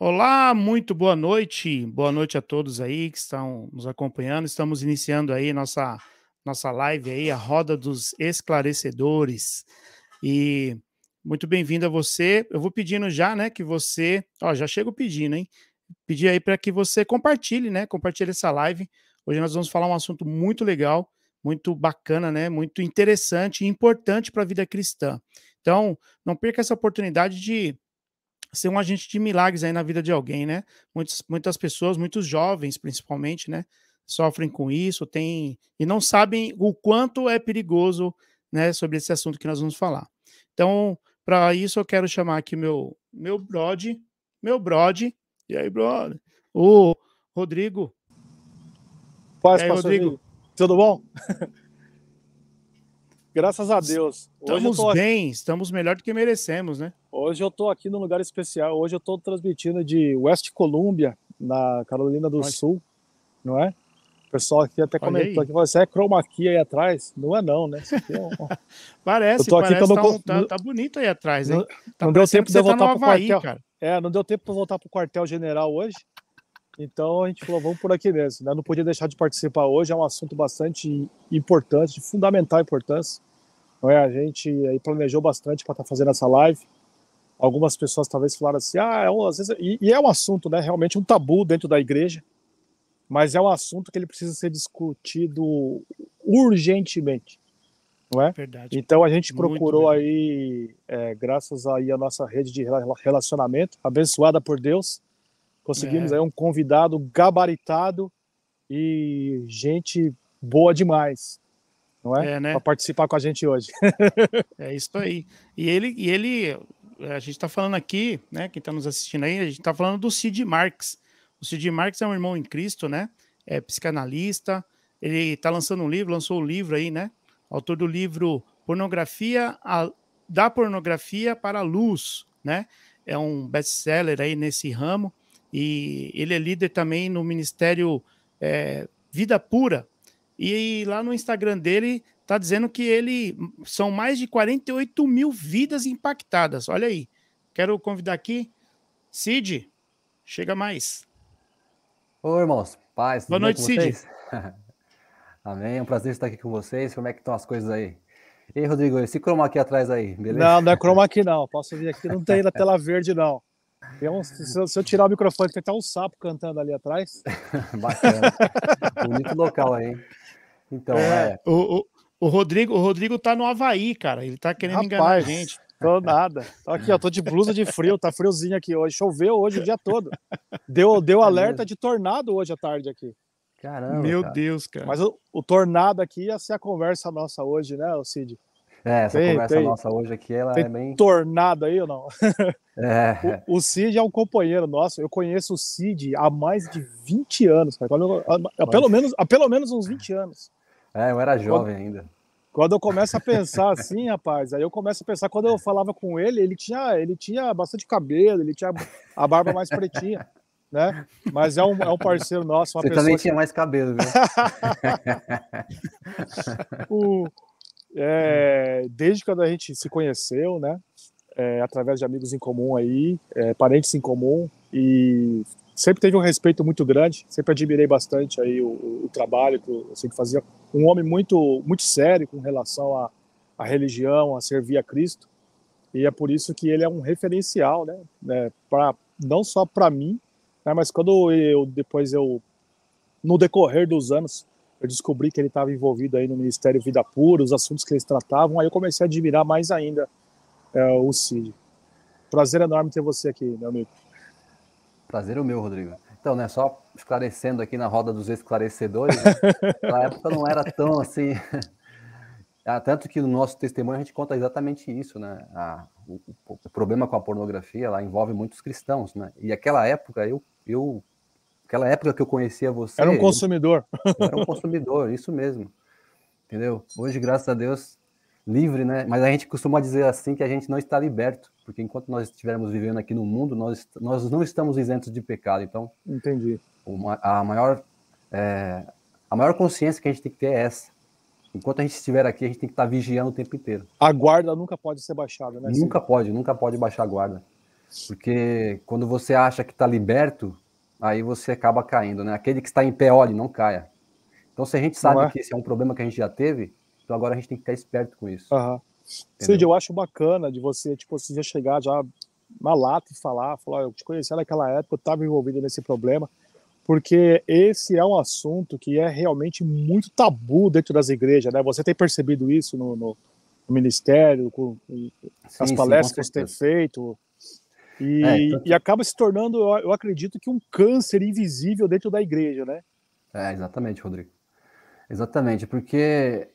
Olá, muito boa noite. Boa noite a todos aí que estão nos acompanhando. Estamos iniciando aí nossa live aí, a Roda dos Esclarecedores. E muito bem-vindo a você. Eu vou pedindo já, né, que você, já chego pedindo, hein? Pedir aí para que você compartilhe, né? Compartilhe essa live. Hoje nós vamos falar um assunto muito legal, muito bacana, né? Muito interessante e importante para a vida cristã. Então, não perca essa oportunidade de ser um agente de milagres aí na vida de alguém, né? Muitas pessoas, muitos jovens principalmente, né? Sofrem com isso, e não sabem o quanto é perigoso, né? Sobre esse assunto que nós vamos falar. Então, para isso eu quero chamar aqui meu brode, e aí, brother? O Rodrigo. E Paz, aí, pastor Rodrigo? Vini. Tudo bom? Graças a Deus. Estamos bem, estamos melhor do que merecemos, né? Hoje eu tô aqui num lugar especial. Hoje eu tô transmitindo de West Columbia, na Carolina do Olha, Sul, não é? O pessoal aqui até olha comentou aí. que você é chroma key aí atrás. Não é não, né? Isso aqui é Eu Parece, tô aqui que eu parece, não, tá bonito aí atrás, hein? não, Tá não deu parecendo tempo que de eu você tá no voltar pro Havaí, quartel. cara. Não deu tempo para voltar pro quartel-general hoje. Então a gente falou, vamos por aqui mesmo, né? Não podia deixar de participar hoje. É um assunto bastante importante, de fundamental importância. Não é? A gente aí planejou bastante para estar fazendo essa live. Algumas pessoas talvez falaram assim, às vezes, e é um assunto, né, realmente um tabu dentro da igreja, mas é um assunto que ele precisa ser discutido urgentemente, não é? Verdade. Então a gente Muito procurou verdade. aí, graças aí à nossa rede de relacionamento, abençoada por Deus, conseguimos É, aí um convidado gabaritado e gente boa demais, não é? Para né? participar com a gente hoje. É isso aí. E ele, a gente está falando aqui, né? Quem está nos assistindo aí, a gente está falando do Sid Marks. O Sid Marks é um irmão em Cristo, né? É psicanalista. Ele está lançando um livro, lançou o livro aí, né? Autor do livro Da Pornografia para a Luz, né? É um best-seller aí nesse ramo. E ele é líder também no ministério Vida Pura. E lá no Instagram dele tá dizendo que ele são mais de 48 mil vidas impactadas. Olha aí. Quero convidar aqui, Cid, chega mais. Oi, irmãos, paz, tudo Boa bem noite, com Cid. vocês? Amém, é um prazer estar aqui com vocês. Como é que estão as coisas aí? Ei, Rodrigo, esse chroma aqui atrás aí, beleza? Não, não é chroma key não, posso vir aqui, não tem na tela verde não. Se eu tirar o microfone, tem até um sapo cantando ali atrás. Bacana. Bonito local aí, hein? Então, É, o Rodrigo tá no Havaí, cara. Ele tá querendo enganar a Rapaz, gente. tô nada. Tô aqui, ó, tô de blusa de frio, tá friozinho aqui hoje. Choveu hoje o dia todo. Deu é alerta mesmo. de tornado hoje à tarde aqui. Caramba, Meu cara. Deus, cara. Mas o tornado aqui ia ser a conversa nossa hoje, né, Cid? Essa Tem, conversa tem, nossa hoje aqui, ela tem é bem... tornado aí ou não? É, O Cid é um companheiro nosso. Eu conheço o Cid há mais de 20 anos, cara. olha, Há pelo menos uns 20 anos. eu era Quando, jovem ainda. Quando eu começo a pensar assim, rapaz, aí eu começo a pensar, quando eu falava com ele, ele tinha bastante cabelo, ele tinha a barba mais pretinha, né? Mas é um parceiro nosso, uma Você também pessoa tinha mais cabelo, viu? o, desde quando a gente se conheceu, né? Através de amigos em comum aí, parentes em comum, e sempre teve um respeito muito grande, sempre admirei bastante aí o trabalho que fazia, um homem muito, muito sério com relação à religião, a servir a Cristo, e é por isso que ele é um referencial, né, não só para mim, né, mas quando no decorrer dos anos, eu descobri que ele estava envolvido aí no Ministério Vida Pura, os assuntos que eles tratavam, aí eu comecei a admirar mais ainda o Cid. Prazer enorme ter você aqui, meu amigo. Prazer é o meu, Rodrigo. Então, né, só esclarecendo aqui na roda dos esclarecedores, né, na época não era tão assim... Tanto que no nosso testemunho a gente conta exatamente isso, né? O problema com a pornografia, ela envolve muitos cristãos, né? E aquela época, aquela época que eu conhecia você... Era um consumidor. Eu era um consumidor, isso mesmo. Entendeu? Hoje, graças a Deus, livre, né? Mas a gente costuma dizer assim que a gente não está liberto, porque enquanto nós estivermos vivendo aqui no mundo, nós não estamos isentos de pecado. Então, entendi. A maior consciência que a gente tem que ter é essa. Enquanto a gente estiver aqui, a gente tem que estar vigiando o tempo inteiro. A guarda nunca pode ser baixada, né? Nunca pode baixar a guarda. Porque quando você acha que está liberto, aí você acaba caindo, né? Aquele que está em pé, olhe, não caia. Então, se a gente sabe que esse é um problema que a gente já teve, então agora a gente tem que ficar esperto com isso. Cid, eu acho bacana de você, tipo, você já chegar já na lata e falar, eu te conheci naquela época, eu estava envolvido nesse problema, porque esse é um assunto que é realmente muito tabu dentro das igrejas, né? Você tem percebido isso no ministério, com as palestras que você tem feito, e acaba se tornando, eu acredito que um câncer invisível dentro da igreja, né? Exatamente, Rodrigo. Exatamente, porque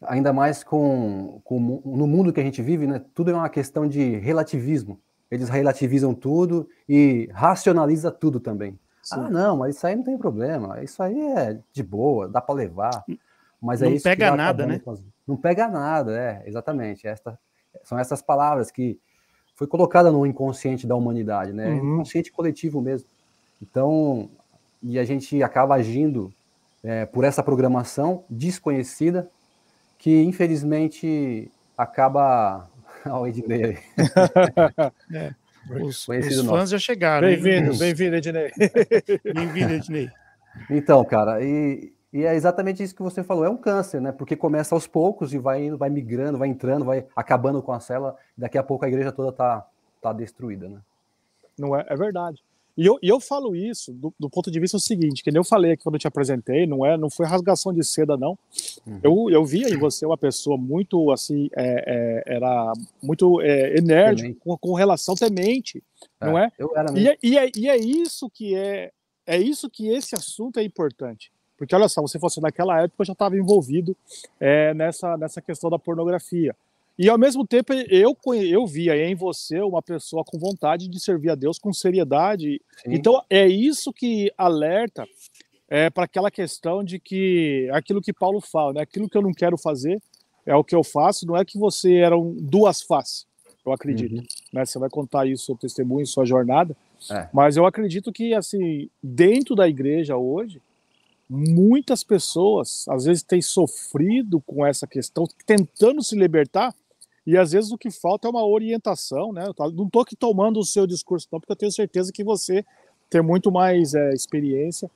ainda mais no mundo que a gente vive, né? Tudo é uma questão de relativismo. Eles relativizam tudo e racionaliza tudo também. Sim. Ah, não, mas isso aí não tem problema. Isso aí é de boa, dá para levar. Mas não é isso pega que nada, né? Não pega nada, exatamente. São essas palavras que foi colocada no inconsciente da humanidade, né? Inconsciente coletivo mesmo. Então, e a gente acaba agindo por essa programação desconhecida que, infelizmente, acaba... Olha o Ednei aí. Os fãs já chegaram. Bem-vindo, Ednei. Bem-vindo, Ednei. Então, cara, e é exatamente isso que você falou, é um câncer, né? Porque começa aos poucos e vai indo, vai migrando, vai entrando, vai acabando com a célula, daqui a pouco a igreja toda tá destruída, né? Não é verdade. E eu falo isso do ponto de vista seguinte, que nem eu falei aqui quando eu te apresentei, não foi rasgação de seda, não. Eu via em você uma pessoa muito, assim, era muito enérgica, com relação temente, não é? Eu era mesmo. E é isso que isso que esse assunto é importante. Porque, olha só, você fosse naquela época, eu já estava envolvido nessa questão da pornografia. E, ao mesmo tempo, eu via em você uma pessoa com vontade de servir a Deus com seriedade. Sim. Então, é isso que alerta para aquela questão de que aquilo que Paulo fala, né? Aquilo que eu não quero fazer é o que eu faço, não é que você era duas faces, eu acredito. Né? Você vai contar isso, seu testemunho, sua jornada. Mas eu acredito que, assim, dentro da igreja hoje, muitas pessoas, às vezes, têm sofrido com essa questão, tentando se libertar, e às vezes o que falta é uma orientação, né? Eu não estou aqui tomando o seu discurso, não, porque eu tenho certeza que você tem muito mais experiência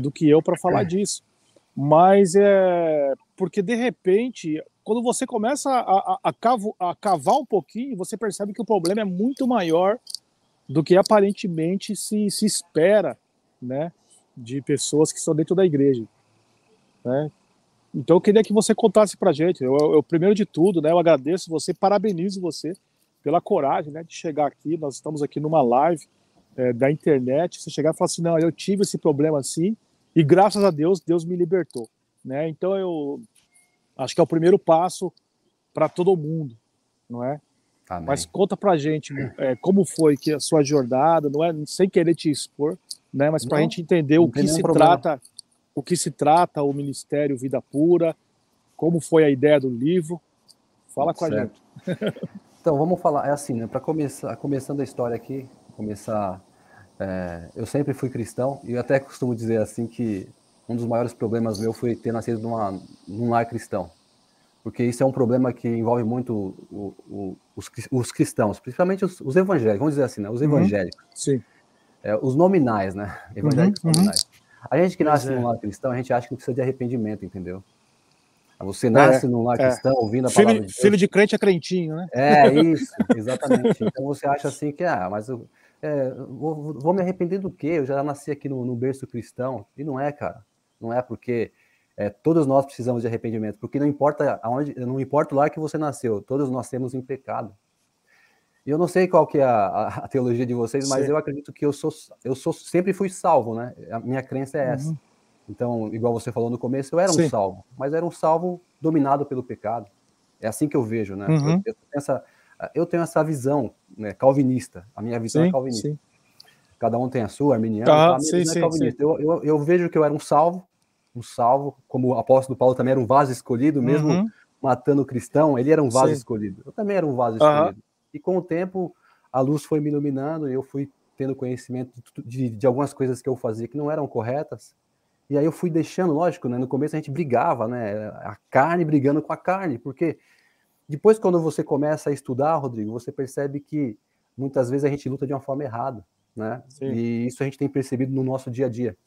do que eu para falar disso. Mas porque, de repente, quando você começa a cavar um pouquinho, você percebe que o problema é muito maior do que aparentemente se espera, né? De pessoas que estão dentro da igreja, né? Então eu queria que você contasse pra gente. Eu primeiro de tudo, né, eu agradeço você, parabenizo você pela coragem, né, de chegar aqui. Nós estamos aqui numa live da internet, você chegar e falar assim, não, eu tive esse problema assim e graças a Deus, Deus me libertou, né? Então eu acho que é o primeiro passo para todo mundo, não é? Amém. Mas conta pra gente como foi que a sua jornada, não é, sem querer te expor, né, mas pra gente entender o que se trata. O que se trata o Ministério Vida Pura, como foi a ideia do livro. Fala com a gente. Então, vamos falar, assim, né, para começando a história aqui, eu sempre fui cristão, e eu até costumo dizer assim que um dos maiores problemas meu foi ter nascido num lar cristão, porque isso é um problema que envolve muito os cristãos, principalmente os evangélicos, vamos dizer assim, né, os evangélicos. Sim. Os nominais, né, evangélicos nominais. A gente que nasce num lar cristão, a gente acha que não precisa de arrependimento, entendeu? Você nasce num lar cristão, ouvindo a palavra de Deus. Filho de crente é crentinho, né? Isso, exatamente. Então você acha assim que, mas eu vou me arrepender do quê? Eu já nasci aqui no berço cristão. E não é, cara. Não é porque todos nós precisamos de arrependimento. Porque não importa não importa o lar que você nasceu, todos nós temos em pecado. E eu não sei qual que é a teologia de vocês, mas eu acredito que eu sempre fui salvo, né? A minha crença é essa. Então, igual você falou no começo, eu era um salvo, mas era um salvo dominado pelo pecado. É assim que eu vejo, né? Eu tenho essa visão, né, calvinista. A minha visão é calvinista. Sim. Cada um tem a sua, arminiana. A minha visão é calvinista. Eu vejo que eu era um salvo, como o apóstolo Paulo também era um vaso escolhido, mesmo matando o cristão, ele era um vaso escolhido. Eu também era um vaso escolhido. E com o tempo, a luz foi me iluminando, e eu fui tendo conhecimento de algumas coisas que eu fazia que não eram corretas. E aí eu fui deixando, lógico, né? No começo a gente brigava, né? A carne brigando com a carne, porque depois quando você começa a estudar, Rodrigo, você percebe que muitas vezes a gente luta de uma forma errada, né? Sim. E isso a gente tem percebido no nosso dia a dia.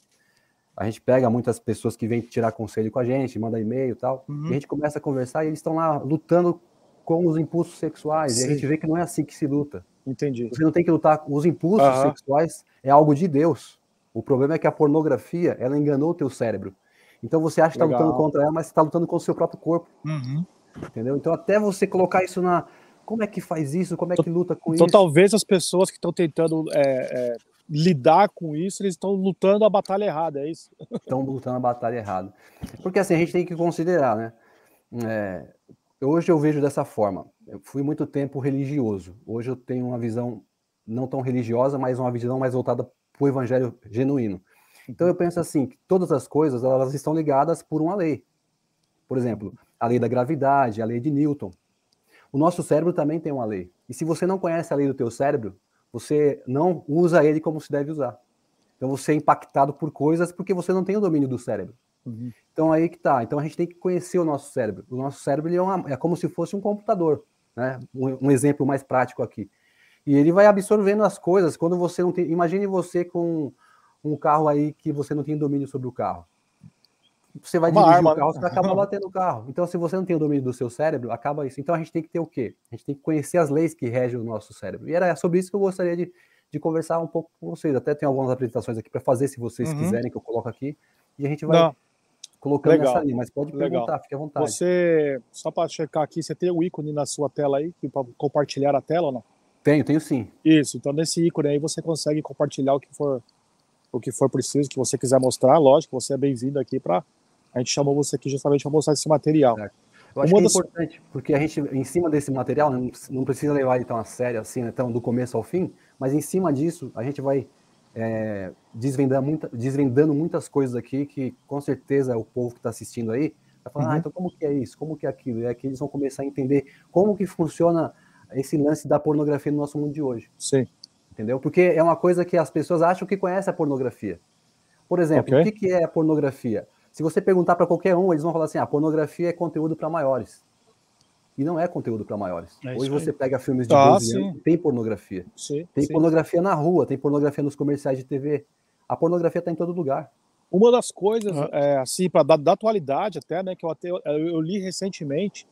A gente pega muitas pessoas que vêm tirar conselho com a gente, manda e-mail e tal, e a gente começa a conversar e eles estão lá lutando com os impulsos sexuais, Sim. e a gente vê que não é assim que se luta. Entendi. Você não tem que lutar com os impulsos sexuais, é algo de Deus. O problema é que a pornografia, ela enganou o teu cérebro. Então você acha que está lutando contra ela, mas você está lutando com o seu próprio corpo. Entendeu? Então até você colocar isso na... Como é que faz isso? Como é que luta com isso? Então talvez as pessoas que estão tentando lidar com isso, eles estão lutando a batalha errada, é isso? Estão lutando a batalha errada. Porque assim, a gente tem que considerar, né? Hoje eu vejo dessa forma. Eu fui muito tempo religioso. Hoje eu tenho uma visão não tão religiosa, mas uma visão mais voltada para o evangelho genuíno. Então eu penso assim, que todas as coisas, elas estão ligadas por uma lei. Por exemplo, a lei da gravidade, a lei de Newton. O nosso cérebro também tem uma lei. E se você não conhece a lei do teu cérebro, você não usa ele como se deve usar. Então você é impactado por coisas porque você não tem o domínio do cérebro. Então aí que tá. Então a gente tem que conhecer o nosso cérebro. O nosso cérebro ele é como se fosse um computador, né? Um exemplo mais prático aqui. E ele vai absorvendo as coisas quando você não tem... Imagine você com um carro aí que você não tem domínio sobre o carro. Você vai dirigir o carro, você vai acabar batendo o carro. Então, se você não tem o domínio do seu cérebro, acaba isso. Então, a gente tem que ter o quê? A gente tem que conhecer as leis que regem o nosso cérebro. E era sobre isso que eu gostaria de conversar um pouco com vocês. Até tem algumas apresentações aqui para fazer, se vocês quiserem, que eu coloco aqui. E a gente vai colocando nessa linha. Mas pode perguntar, fique à vontade. Você, só para checar aqui, você tem o ícone na sua tela aí, para compartilhar a tela ou não? Tenho sim. Isso, então nesse ícone aí você consegue compartilhar o que for preciso, que você quiser mostrar. Lógico, você é bem-vindo aqui para... A gente chamou você aqui justamente para mostrar esse material. Certo. Eu acho que é importante, porque a gente, em cima desse material, não precisa levar ele tão a sério assim, né, tão do começo ao fim, mas em cima disso, a gente vai desvendando muitas coisas aqui que, com certeza, o povo que está assistindo aí vai falar, então como que é isso? Como que é aquilo? E aqui eles vão começar a entender como que funciona esse lance da pornografia no nosso mundo de hoje. Sim. Entendeu? Porque é uma coisa que as pessoas acham que conhecem a pornografia. Por exemplo, o que é a pornografia? Se você perguntar para qualquer um, eles vão falar assim, a pornografia é conteúdo para maiores. E não é conteúdo para maiores. Hoje você pega filmes de 12 anos, tem pornografia. Tem pornografia na rua, tem pornografia nos comerciais de TV. A pornografia está em todo lugar. Uma das coisas, assim, da atualidade até, né, que eu li recentemente,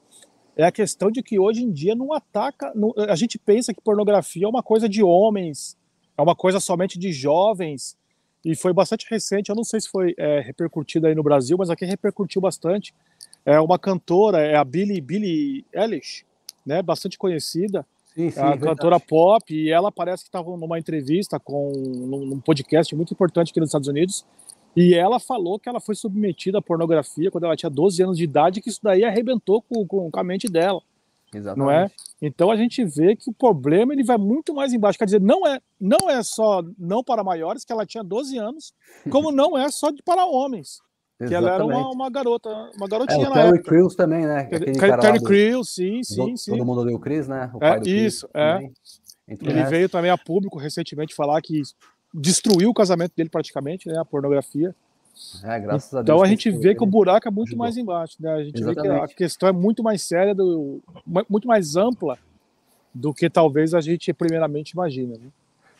é a questão de que hoje em dia não ataca... a gente pensa que pornografia é uma coisa de homens, é uma coisa somente de jovens, e foi bastante recente, eu não sei se foi repercutido aí no Brasil, mas aqui repercutiu bastante. É uma cantora, é a Billie Eilish, né, bastante conhecida, sim, a cantora pop, e ela parece que estava numa entrevista num podcast muito importante aqui nos Estados Unidos, e ela falou que ela foi submetida à pornografia quando ela tinha 12 anos de idade, que isso daí arrebentou com a mente dela. Exatamente. Não é? Então a gente vê que o problema ele vai muito mais embaixo. Quer dizer, não é só não para maiores, que ela tinha 12 anos, como não é só para homens. Que ela era uma garotinha na época. O Terry Crews também, né? Terry Crews, sim. Todo mundo odeia o Chris, né? O pai do isso, Chris Ele veio também a público recentemente falar que destruiu o casamento dele praticamente, né? A pornografia. Graças a Deus. Então a gente vê que o buraco é muito mais embaixo, né? A gente vê que a questão é muito mais séria, muito mais ampla do que talvez a gente primeiramente imagina, né?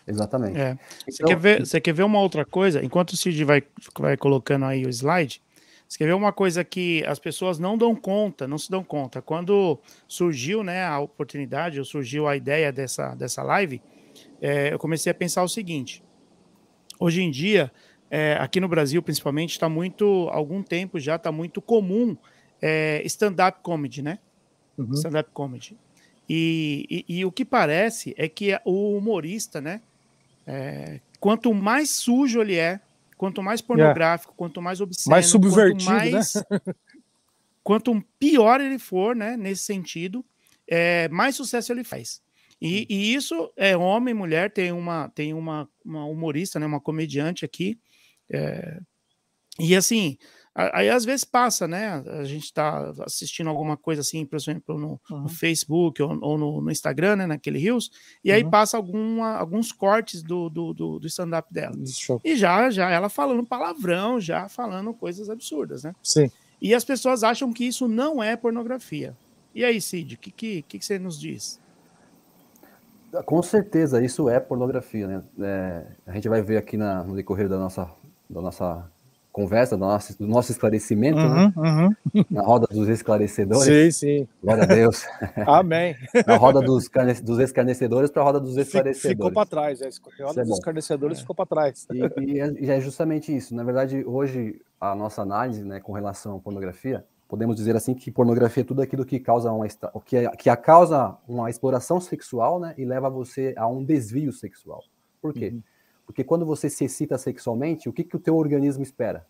Exatamente. Então, você quer ver uma outra coisa? Enquanto o Cid vai colocando aí o slide, você quer ver uma coisa que as pessoas não se dão conta. Quando surgiu, né, a oportunidade, ou surgiu a ideia dessa live, eu comecei a pensar o seguinte: hoje em dia, aqui no Brasil, principalmente, algum tempo já está muito comum stand-up comedy, né? Stand-up comedy. E o que parece é que o humorista, né? Quanto mais sujo ele é, quanto mais pornográfico, quanto mais obsceno, mais subvertido, quanto pior ele for, né? Nesse sentido, mais sucesso ele faz. E isso é homem, mulher, tem uma humorista, né, uma comediante aqui, e assim, aí às vezes passa, né, a gente tá assistindo alguma coisa assim, por exemplo, no Facebook ou no Instagram, né, naquele Reels, e aí passa alguns cortes do stand-up dela. E já ela falando palavrão, já falando coisas absurdas, né? Sim. E as pessoas acham que isso não é pornografia. E aí, Cid, o que você nos diz? Com certeza, isso é pornografia, né? A gente vai ver aqui no decorrer da nossa conversa, do nosso esclarecimento, né? Na roda dos esclarecedores. Sim, sim. Glória a Deus. Amém. Na roda dos escarnecedores para a roda dos esclarecedores. Ficou para trás. A roda dos bom. escarnecedores ficou para trás. E é justamente isso. Na verdade, hoje, a nossa análise, né, com relação à pornografia, podemos dizer assim que pornografia é tudo aquilo que causa causa uma exploração sexual, né, e leva você a um desvio sexual. Por quê? Porque quando você se excita sexualmente, o que o teu organismo espera?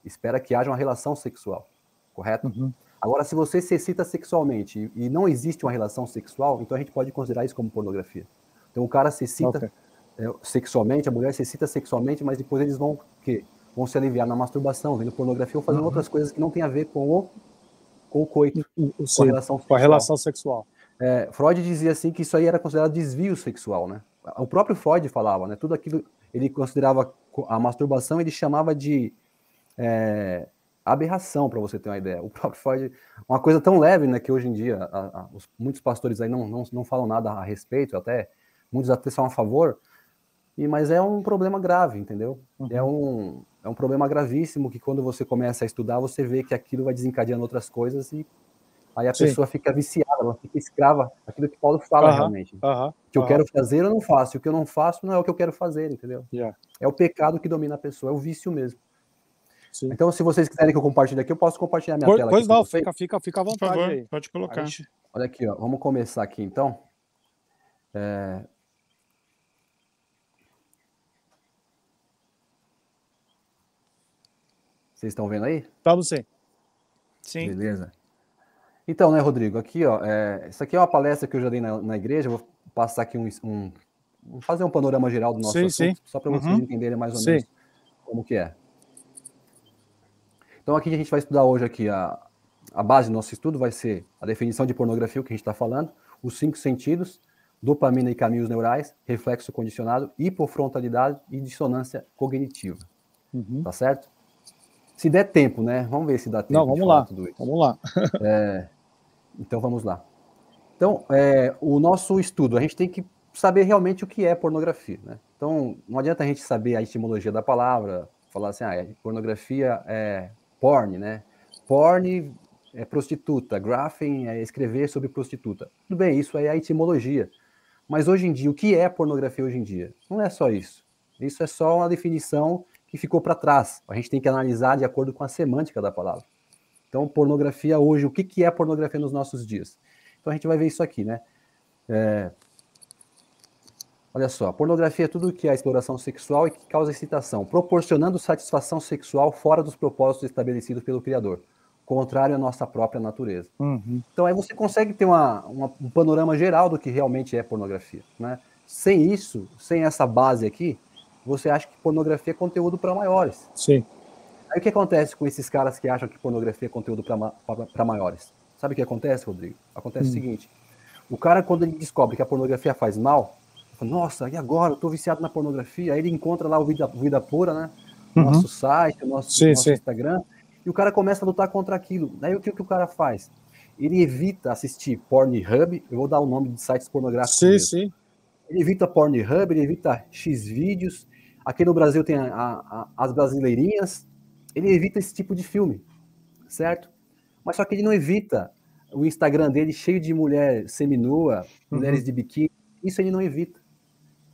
Espera que haja uma relação sexual, correto? Agora, se você se excita sexualmente e não existe uma relação sexual, então a gente pode considerar isso como pornografia. Então o cara se excita sexualmente, a mulher se excita sexualmente, mas depois eles vão se aliviar na masturbação, vendo pornografia ou fazendo outras coisas que não tem a ver com o coito, com a relação sexual. Freud dizia assim que isso aí era considerado desvio sexual, né? O próprio Freud falava, né? Tudo aquilo ele considerava a masturbação, ele chamava de aberração, para você ter uma ideia. O próprio Freud, uma coisa tão leve, né, que hoje em dia muitos pastores aí não falam nada a respeito, muitos até são a favor, mas é um problema grave, entendeu? É um problema gravíssimo que quando você começa a estudar, você vê que aquilo vai desencadeando outras coisas e aí a pessoa fica viciada, ela fica escrava daquilo que Paulo fala realmente. O que eu quero fazer, eu não faço. O que eu não faço, não é o que eu quero fazer, entendeu? É o pecado que domina a pessoa, é o vício mesmo. Sim. Então, se vocês quiserem que eu compartilhe aqui, eu posso compartilhar minha tela aqui. Pois não, fica à vontade. Por favor, aí. Pode colocar. Olha aqui, ó, vamos começar aqui, então. Vocês estão vendo aí? Estamos sim. Sim. Beleza. Então, né, Rodrigo, aqui, ó, isso aqui é uma palestra que eu já dei na igreja, vou passar aqui fazer um panorama geral do nosso assunto, só para vocês entenderem mais ou menos como que é. Então, aqui a gente vai estudar hoje aqui, a base do nosso estudo vai ser a definição de pornografia, o que a gente está falando, os 5 sentidos, dopamina e caminhos neurais, reflexo condicionado, hipofrontalidade e dissonância cognitiva. Tá certo? Se der tempo, né? Vamos ver se dá tempo. Não, vamos lá. Tudo isso. Vamos lá. Então, vamos lá. Então, o nosso estudo, a gente tem que saber realmente o que é pornografia, né? Então, não adianta a gente saber a etimologia da palavra, falar assim, pornografia é porn, né? Porn é prostituta, graphing é escrever sobre prostituta. Tudo bem, isso aí é a etimologia. Mas hoje em dia, o que é pornografia hoje em dia? Não é só isso. Isso é só uma definição que ficou para trás. A gente tem que analisar de acordo com a semântica da palavra. Então, pornografia hoje, o que é pornografia nos nossos dias? Então, a gente vai ver isso aqui, né? Olha só, pornografia é tudo que é exploração sexual e que causa excitação, proporcionando satisfação sexual fora dos propósitos estabelecidos pelo Criador, contrário à nossa própria natureza. Então, aí você consegue ter um panorama geral do que realmente é pornografia, né? Sem isso, sem essa base aqui, você acha que pornografia é conteúdo para maiores. Sim. Aí o que acontece com esses caras que acham que pornografia é conteúdo para maiores? Sabe o que acontece, Rodrigo? Acontece o seguinte, o cara, quando ele descobre que a pornografia faz mal, fala, nossa, e agora? Eu tô viciado na pornografia. Aí ele encontra lá o Vida Pura, né? Nosso site, nosso Instagram, e o cara começa a lutar contra aquilo. Daí o que o cara faz? Ele evita assistir Pornhub, eu vou dar o nome de sites pornográficos. Sim. Ele evita Pornhub, ele evita Xvideos. Aqui no Brasil tem as brasileirinhas. Ele evita esse tipo de filme, certo? Mas só que ele não evita o Instagram dele cheio de mulher seminua, mulheres de biquíni. Isso ele não evita,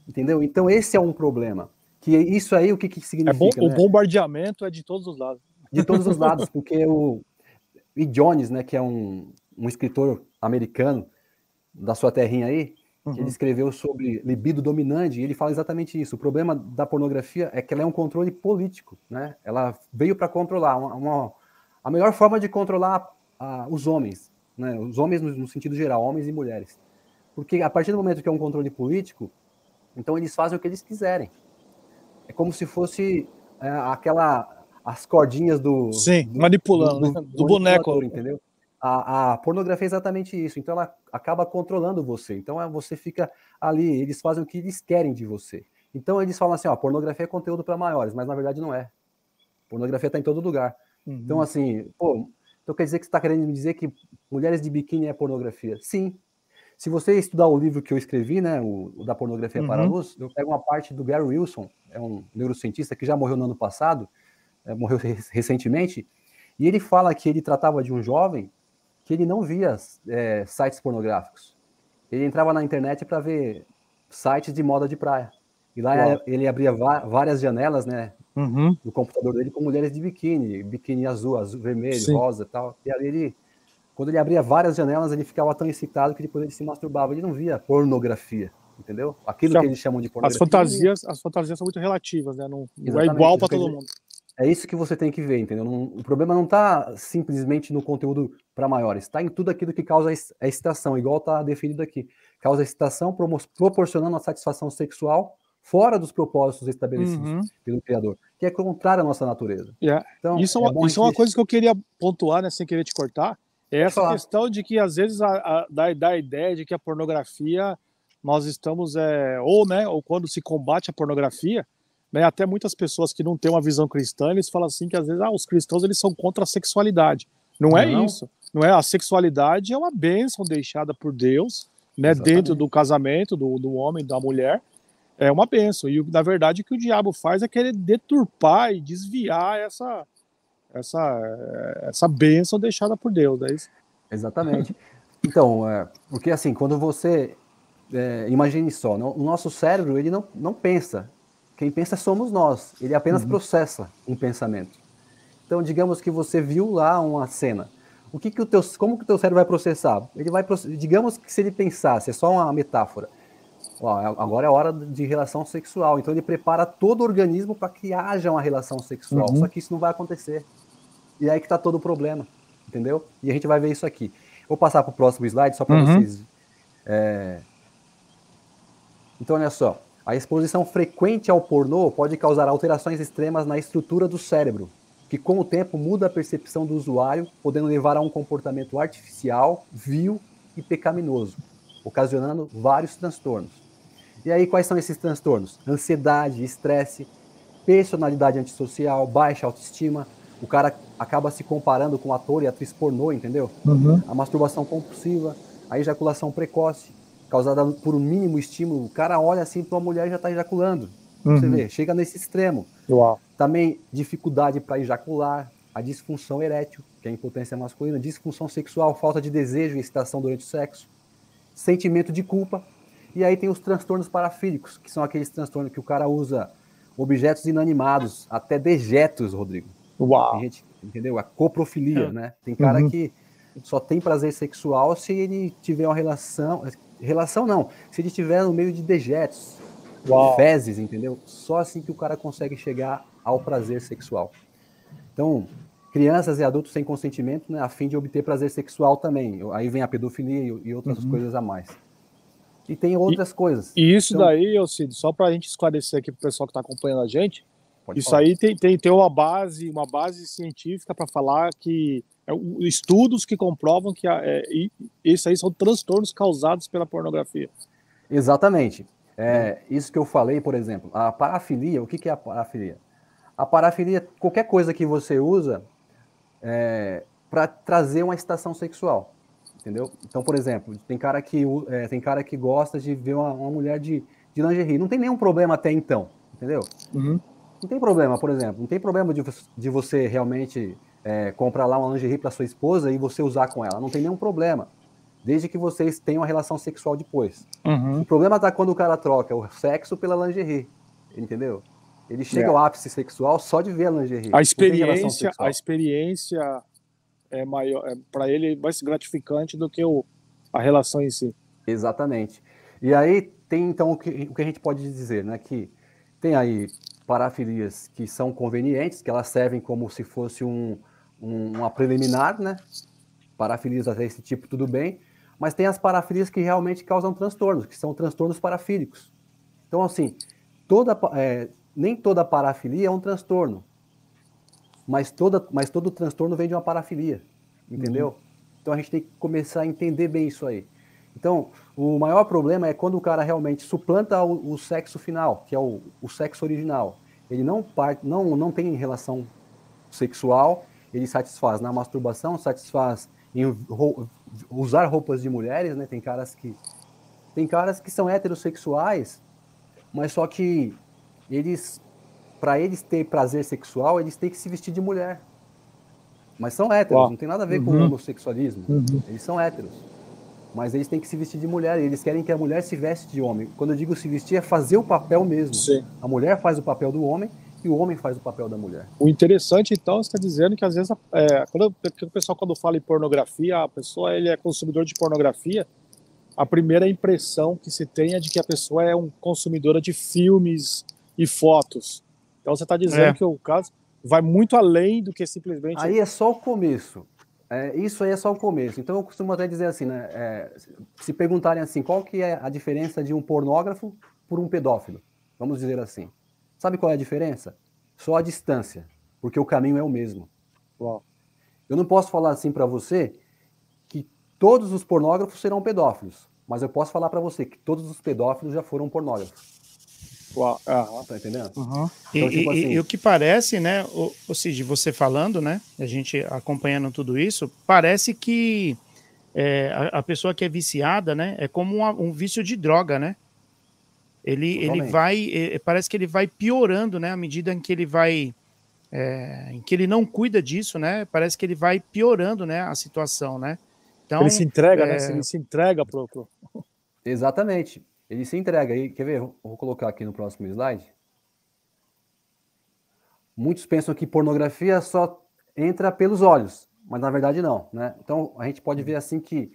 entendeu? Então esse é um problema. Que isso aí, o que significa? O bombardeamento é de todos os lados. De todos os lados, porque o E. Jones, né, que é um escritor americano da sua terrinha aí, que ele escreveu sobre libido dominante, e ele fala exatamente isso. O problema da pornografia é que ela é um controle político, né? Ela veio para controlar, a melhor forma de controlar os homens, né? Os homens no sentido geral, homens e mulheres. Porque a partir do momento que é um controle político, então eles fazem o que eles quiserem. É como se fosse as cordinhas do... Sim, manipulando, do boneco. Entendeu? A pornografia é exatamente isso. Então ela acaba controlando você. Então você fica ali, eles fazem o que eles querem de você. Então eles falam assim, pornografia é conteúdo para maiores, mas na verdade não é. Pornografia está em todo lugar. Então assim, então quer dizer que você está querendo me dizer que mulheres de biquíni é pornografia? Sim. Se você estudar o livro que eu escrevi, né, o da pornografia para a luz, eu pego uma parte do Gary Wilson, é um neurocientista que já morreu no ano passado, morreu recentemente, e ele fala que ele tratava de um jovem que ele não via sites pornográficos. Ele entrava na internet para ver sites de moda de praia. E lá ele abria várias janelas, né, do computador dele com mulheres de biquíni azul, vermelho, sim, rosa e tal. E ali quando ele abria várias janelas, ele ficava tão excitado que depois ele se masturbava. Ele não via pornografia, entendeu? Aquilo que eles chamam de pornografia. As fantasias são muito relativas, né? Não é igual para todo mundo. É isso que você tem que ver, entendeu? O problema não está simplesmente no conteúdo para maiores, está em tudo aquilo que causa a excitação, igual está definido aqui. Causa excitação, proporcionando a satisfação sexual fora dos propósitos estabelecidos pelo Criador, que é contrário à nossa natureza. Então, isso é uma coisa que eu queria pontuar, né, sem querer te cortar, é essa questão de que, às vezes, dá a ideia de que a pornografia, nós estamos, ou quando se combate a pornografia, né, até muitas pessoas que não têm uma visão cristã, eles falam assim que, às vezes, os cristãos eles são contra a sexualidade. Não é isso. Não é. A sexualidade é uma bênção deixada por Deus, né, dentro do casamento, do homem e da mulher. É uma bênção. E, na verdade, o que o diabo faz é querer deturpar e desviar essa bênção deixada por Deus, é isso? Exatamente. Então, porque assim, quando você imagine só, o nosso cérebro ele não pensa. Quem pensa somos nós. Ele apenas processa um pensamento. Então, digamos que você viu lá uma cena. Como que o teu cérebro vai processar? Digamos que se ele pensasse, é só uma metáfora. Agora é hora de relação sexual. Então ele prepara todo o organismo para que haja uma relação sexual. Só que isso não vai acontecer. E aí que está todo o problema, entendeu? E a gente vai ver isso aqui. Vou passar para o próximo slide só para vocês. Então, olha só. A exposição frequente ao pornô pode causar alterações extremas na estrutura do cérebro, que com o tempo muda a percepção do usuário, podendo levar a um comportamento artificial, vil e pecaminoso, ocasionando vários transtornos. E aí, quais são esses transtornos? Ansiedade, estresse, personalidade antissocial, baixa autoestima. O cara acaba se comparando com ator e atriz pornô, entendeu? A masturbação compulsiva, a ejaculação precoce, causada por um mínimo estímulo. O cara olha assim para uma mulher e já está ejaculando. Você vê, chega nesse extremo. Também dificuldade para ejacular, a disfunção erétil, que é a impotência masculina, disfunção sexual, falta de desejo e excitação durante o sexo, sentimento de culpa. E aí tem os transtornos parafílicos, que são aqueles transtornos que o cara usa objetos inanimados, até dejetos, Rodrigo. Tem gente, entendeu? A coprofilia, né? Tem cara que só tem prazer sexual se ele tiver uma relação não, se ele estiver no meio de dejetos, fezes, entendeu? Só assim que o cara consegue chegar ao prazer sexual. Então, crianças e adultos sem consentimento, né, a fim de obter prazer sexual também. Aí vem a pedofilia e outras coisas a mais. E tem outras coisas. E isso então, daí, Cid, só para a gente esclarecer aqui para o pessoal que está acompanhando a gente, isso falar. Aí tem uma base científica para falar que estudos que comprovam que isso aí são transtornos causados pela pornografia. Exatamente. Isso que eu falei, por exemplo, a parafilia, o que é a parafilia? A parafilia é qualquer coisa que você usa para trazer uma excitação sexual, entendeu? Então, por exemplo, tem cara que gosta de ver uma mulher de lingerie, não tem nenhum problema até então, entendeu? Não tem problema, por exemplo, não tem problema de você realmente comprar lá uma lingerie para sua esposa e você usar com ela, não tem nenhum problema, desde que vocês tenham uma relação sexual depois. O problema tá quando o cara troca o sexo pela lingerie, entendeu? Ele chega ao ápice sexual só de ver a lingerie. A experiência é maior, para ele é mais gratificante do que a relação em si. Exatamente. E aí tem então o que a gente pode dizer, né? Que tem aí parafilias que são convenientes, que elas servem como se fosse uma preliminar, né? Parafilias desse tipo, tudo bem. Mas tem as parafilias que realmente causam transtornos, que são transtornos parafílicos. Então, assim, nem toda parafilia é um transtorno, mas todo transtorno vem de uma parafilia, entendeu? Então a gente tem que começar a entender bem isso aí. Então, o maior problema é quando o cara realmente suplanta o sexo final, que é o sexo original. Ele não tem relação sexual, ele satisfaz na masturbação, satisfaz em usar roupas de mulheres, né? Tem caras que são heterossexuais, mas só que para eles ter prazer sexual, eles têm que se vestir de mulher. Mas são héteros, não tem nada a ver com o homossexualismo. Eles são héteros. Mas eles têm que se vestir de mulher, e eles querem que a mulher se veste de homem. Quando eu digo se vestir, é fazer o papel mesmo. Sim. A mulher faz o papel do homem e o homem faz o papel da mulher. O interessante, então, você está dizendo que às vezes, o pessoal quando fala em pornografia, a pessoa ele é consumidor de pornografia, a primeira impressão que se tem é de que a pessoa é um consumidora de filmes e fotos. Então você está dizendo que o caso vai muito além do que simplesmente... Aí é só o começo. Isso aí é só o começo. Então eu costumo até dizer assim, né? Se perguntarem assim, qual que é a diferença de um pornógrafo por um pedófilo? Vamos dizer assim. Sabe qual é a diferença? Só a distância, porque o caminho é o mesmo. Uau. Eu não posso falar assim para você que todos os pornógrafos serão pedófilos, mas eu posso falar para você que todos os pedófilos já foram pornógrafos. Uau. Tá entendendo? Então, tipo assim, e o que parece, né, ou seja, você falando, né, a gente acompanhando tudo isso, parece que a pessoa que é viciada, né, é como um vício de droga, né? Ele vai, parece que ele vai piorando, né, à medida em que ele vai, em que ele não cuida disso, né? Parece que ele vai piorando, né, a situação, né? Então, ele se entrega, né? Ele se entrega pro... Exatamente. Ele se entrega. E, quer ver? Eu vou colocar aqui no próximo slide. Muitos pensam que pornografia só entra pelos olhos, mas na verdade não, né? Então a gente pode ver assim que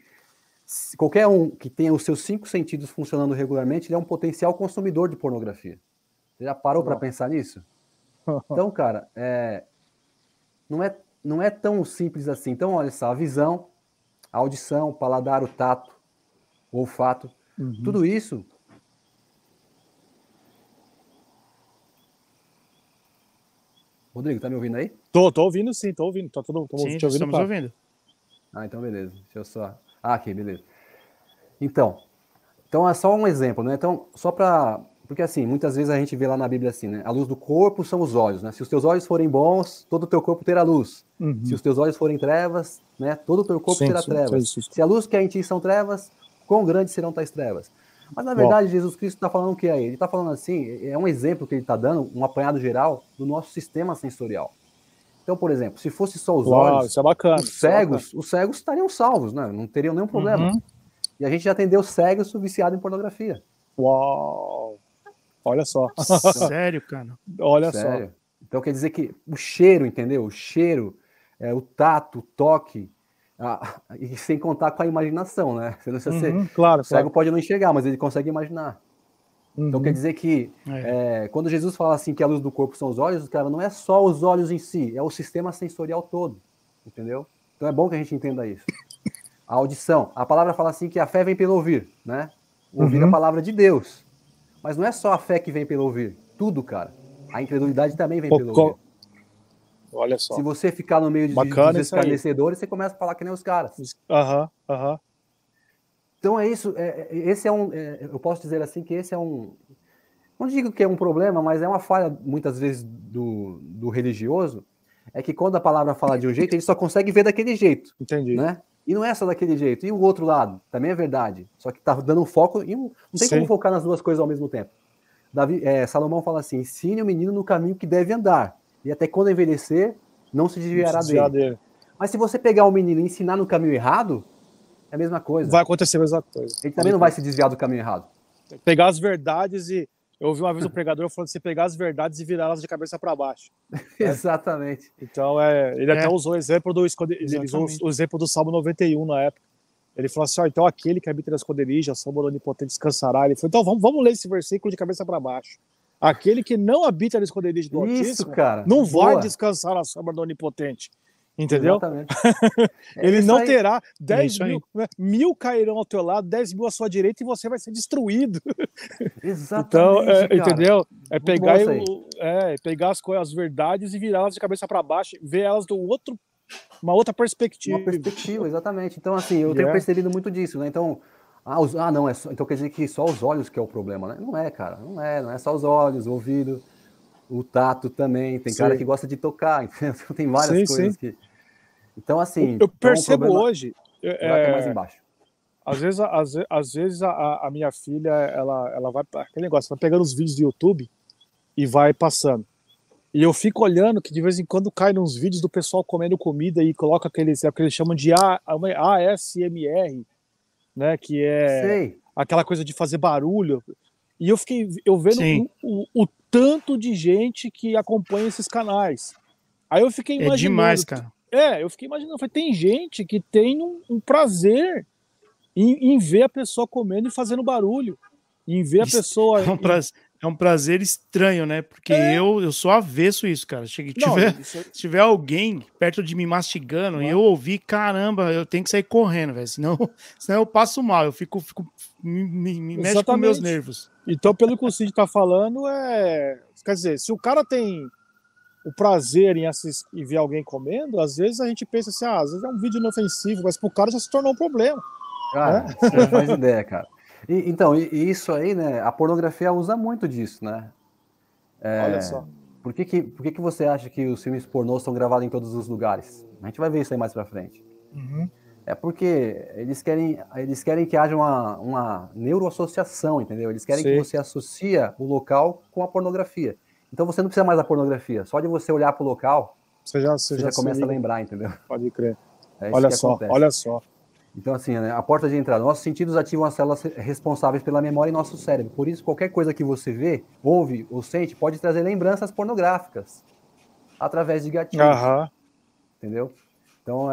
qualquer um que tenha os seus 5 sentidos funcionando regularmente, ele é um potencial consumidor de pornografia. Você já parou para pensar nisso? Então, cara, não é tão simples assim. Então, olha só, a visão, a audição, o paladar, o tato, o olfato, tudo isso. Rodrigo, tá me ouvindo aí? Tô ouvindo sim, tô ouvindo. Sim, te ouvindo, estamos ouvindo. Ah, então beleza. Deixa eu só... aqui, beleza. Então é só um exemplo, né? Então, só para... Porque assim, muitas vezes a gente vê lá na Bíblia assim, né? A luz do corpo são os olhos, né? Se os teus olhos forem bons, todo o teu corpo terá luz. Se os teus olhos forem trevas, né? Todo o teu corpo terá trevas. Sim. Se a luz que há em ti são trevas, quão grandes serão tais trevas? Mas, na verdade, Jesus Cristo está falando o que aí? Ele está falando assim, é um exemplo que ele está dando, um apanhado geral do nosso sistema sensorial. Então, por exemplo, se fosse só os olhos, isso é bacana, os cegos estariam salvos, né? Não teriam nenhum problema. E a gente já atendeu cegos viciados em pornografia. Uau! Olha só. Sério, cara? Olha Sério. só. Então quer dizer que o cheiro, entendeu? O cheiro, o tato, o toque, e sem contar com a imaginação, né? Claro, o cego pode não enxergar, mas ele consegue imaginar. Então quer dizer que quando Jesus fala assim que a luz do corpo são os olhos, cara, não é só os olhos em si, é o sistema sensorial todo, entendeu? Então é bom que a gente entenda isso. A audição, a palavra fala assim que a fé vem pelo ouvir, né? Ouvir a palavra de Deus. Mas não é só a fé que vem pelo ouvir, tudo, cara. A incredulidade também vem pelo ouvir. Olha só. Se você ficar no meio dos escarnecedores, você começa a falar que nem os caras. Então é isso. Eu posso dizer assim que esse é um... Não digo que é um problema, mas é uma falha, muitas vezes, do religioso, é que quando a palavra fala de um jeito, ele só consegue ver daquele jeito. Entendi. Né? E não é só daquele jeito. E o outro lado, também é verdade. Só que tá dando um foco e não tem como focar nas duas coisas ao mesmo tempo. Salomão fala assim, ensine o menino no caminho que deve andar. E até quando envelhecer, não se desviará dele. Mas se você pegar o menino e ensinar no caminho errado, é a mesma coisa. Vai acontecer a mesma coisa. Ele também não vai se desviar do caminho errado. Pegar as verdades e... Eu ouvi uma vez um pregador falando de você pegar as verdades e virar elas de cabeça para baixo. Exatamente. Então, ele até usou o exemplo o exemplo do Salmo 91 na época. Ele falou assim, então aquele que habita nas esconderijos, a sombra do Onipotente descansará. Ele falou, então vamos ler esse versículo de cabeça para baixo. Aquele que não habita na esconderijo do Altíssimo, não vai descansar na sombra do Onipotente. Entendeu? Exatamente. Ele não terá 10 mil, 1.000 cairão ao teu lado, 10 mil à sua direita e você vai ser destruído. Exatamente. Então, entendeu? É pegar, pegar as verdades e virá-las de cabeça para baixo, ver elas uma outra perspectiva. Uma perspectiva, exatamente. Então, assim, eu tenho percebido muito disso, né? Então, então quer dizer que só os olhos que é o problema, né? Não é, cara, não é só os olhos, o ouvido, o tato também. Tem cara que gosta de tocar, entendeu? Tem várias coisas que... Então, assim... Eu percebo hoje, buraco é mais embaixo. Às vezes a minha filha, ela vai, aquele negócio, vai pegando os vídeos do YouTube e vai passando. E eu fico olhando que de vez em quando cai nos vídeos do pessoal comendo comida e coloca o que eles chamam de ASMR, né? Que é aquela coisa de fazer barulho. E eu vendo o tanto de gente que acompanha esses canais. Aí eu fiquei imaginando. É demais, cara. Eu fiquei imaginando. Tem gente que tem um prazer em ver a pessoa comendo e fazendo barulho. Em ver a pessoa. É um prazer estranho, né? Porque eu sou avesso isso, cara. Se tiver alguém perto de mim mastigando e eu ouvir, caramba, eu tenho que sair correndo, velho. Senão eu passo mal, eu fico me mexe com meus nervos. Então, pelo que o Cid tá falando, quer dizer, se o cara tem o prazer em ver alguém comendo, às vezes a gente pensa assim, às vezes é um vídeo inofensivo, mas pro cara já se tornou um problema. Cara, você não faz ideia, cara. Então, isso aí, né? A pornografia usa muito disso, né? Olha só. Por que você acha que os filmes pornôs são gravados em todos os lugares? A gente vai ver isso aí mais pra frente. Uhum. É porque eles querem que haja uma neuroassociação, entendeu? Eles querem que você associa o local com a pornografia. Então você não precisa mais da pornografia. Só de você olhar pro local, você já começa a lembrar, entendeu? Pode crer. Olha só. Então, assim, né, a porta de entrada. Nossos sentidos ativam as células responsáveis pela memória em nosso cérebro. Por isso, qualquer coisa que você vê, ouve ou sente pode trazer lembranças pornográficas através de gatilhos. Entendeu? Então,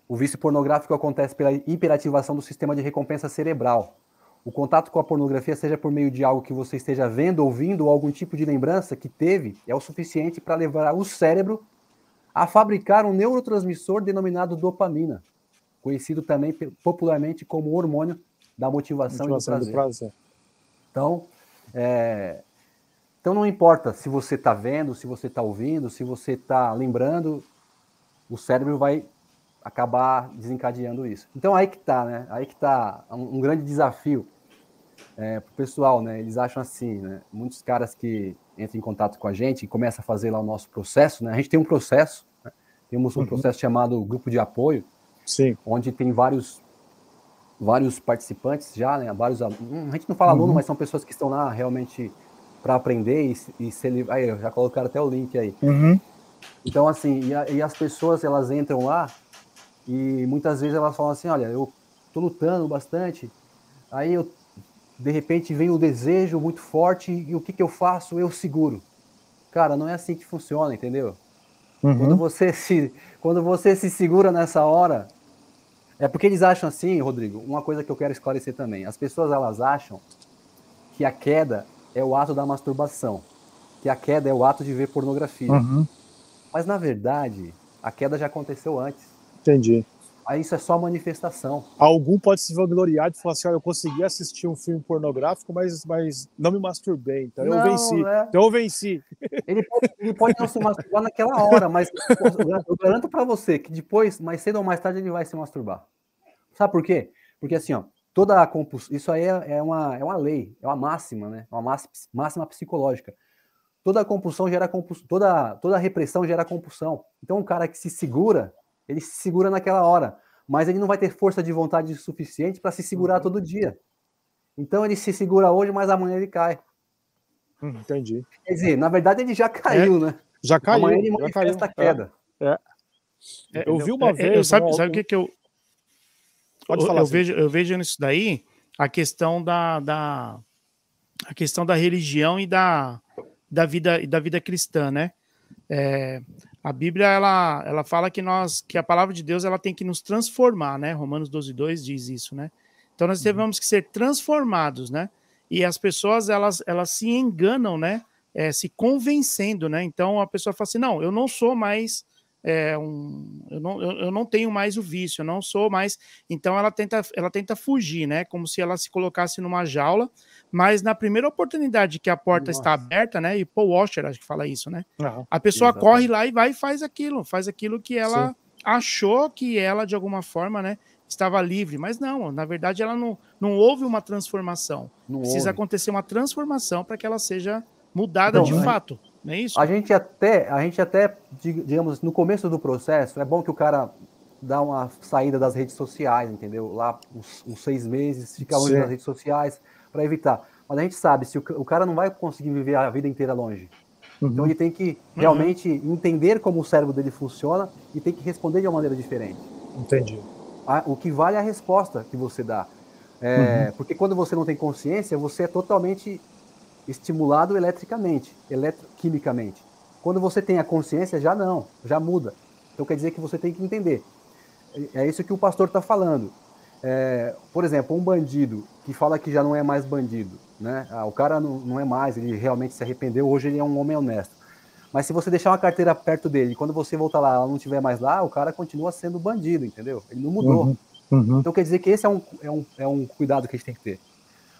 o vício pornográfico acontece pela hiperativação do sistema de recompensa cerebral. O contato com a pornografia, seja por meio de algo que você esteja vendo, ouvindo, ou algum tipo de lembrança que teve, é o suficiente para levar o cérebro a fabricar um neurotransmissor denominado dopamina, conhecido também popularmente como hormônio da motivação e do prazer. Então não importa se você está vendo, se você está ouvindo, se você está lembrando, o cérebro vai acabar desencadeando isso. Então aí que está, né? Aí que está um grande desafio para o pessoal, né? Eles acham assim, né? Muitos caras que entram em contato com a gente e começam a fazer lá o nosso processo, né? A gente tem um processo, né? Temos um processo chamado Grupo de Apoio, onde tem vários participantes já, né? A gente não fala aluno, mas são pessoas que estão lá realmente para aprender e se aí já colocaram até o link aí. Então, assim, e as pessoas, elas entram lá e muitas vezes elas falam assim, olha, eu tô lutando bastante, aí de repente vem o desejo muito forte e o que eu faço? Eu seguro. Cara, não é assim que funciona, entendeu? Quando você se segura nessa hora, é porque eles acham assim, Rodrigo, uma coisa que eu quero esclarecer também, as pessoas, elas acham que a queda é o ato da masturbação, que a queda é o ato de ver pornografia. Mas, na verdade, a queda já aconteceu antes. Entendi. Aí isso é só manifestação. Algum pode se vangloriar de falar assim, olha, eu consegui assistir um filme pornográfico, mas não me masturbei, então eu venci. Então eu venci. Ele pode não se masturbar naquela hora, mas eu garanto para você que depois, mais cedo ou mais tarde, ele vai se masturbar. Sabe por quê? Porque assim, ó, toda a compulsão, isso aí é uma lei, é uma máxima, né? Uma máxima psicológica. Toda a compulsão gera compulsão, toda a repressão gera compulsão. Então, um cara que se segura, ele se segura naquela hora, mas ele não vai ter força de vontade suficiente para se segurar todo dia. Então, ele se segura hoje, mas amanhã ele cai. Entendi. Quer dizer, na verdade, ele já caiu, né? Já caiu. Amanhã ele manifesta a queda. Eu vi uma vez... Sabe o que eu... Pode falar, eu vejo nisso daí a questão da religião e da vida cristã, né? A Bíblia, ela fala que a palavra de Deus, ela tem que nos transformar, né? Romanos 12:2 diz isso, né? Então nós temos que ser transformados, né? E as pessoas, elas se enganam, né? Se convencendo, né? Então a pessoa fala assim, não, eu não sou mais eu não tenho mais o vício, eu não sou mais. Então ela tenta fugir, né? Como se ela se colocasse numa jaula, mas na primeira oportunidade que a porta está aberta, né? E Paul Washer acho que fala isso, né? A pessoa corre lá e vai e faz aquilo que ela achou que ela, de alguma forma, né? Estava livre, mas não, na verdade ela não houve uma transformação. Precisa acontecer uma transformação para que ela seja mudada de fato. Não é isso? A gente até, digamos, no começo do processo, é bom que o cara dar uma saída das redes sociais, entendeu? Lá uns 6 meses, ficar longe das redes sociais para evitar. Mas a gente sabe, se o cara não vai conseguir viver a vida inteira longe. Então ele tem que realmente entender como o cérebro dele funciona e tem que responder de uma maneira diferente. Entendi. O que vale é a resposta que você dá. Porque quando você não tem consciência, você é totalmente estimulado eletricamente, eletroquimicamente. Quando você tem a consciência, já muda. Então quer dizer que você tem que entender. É isso que o pastor está falando. Por exemplo, um bandido que fala que já não é mais bandido, né? O cara não é mais, ele realmente se arrependeu, hoje ele é um homem honesto. Mas se você deixar uma carteira perto dele, quando você voltar lá, ela não estiver mais lá, o cara continua sendo bandido, entendeu? Ele não mudou. Então quer dizer que esse é um cuidado que a gente tem que ter.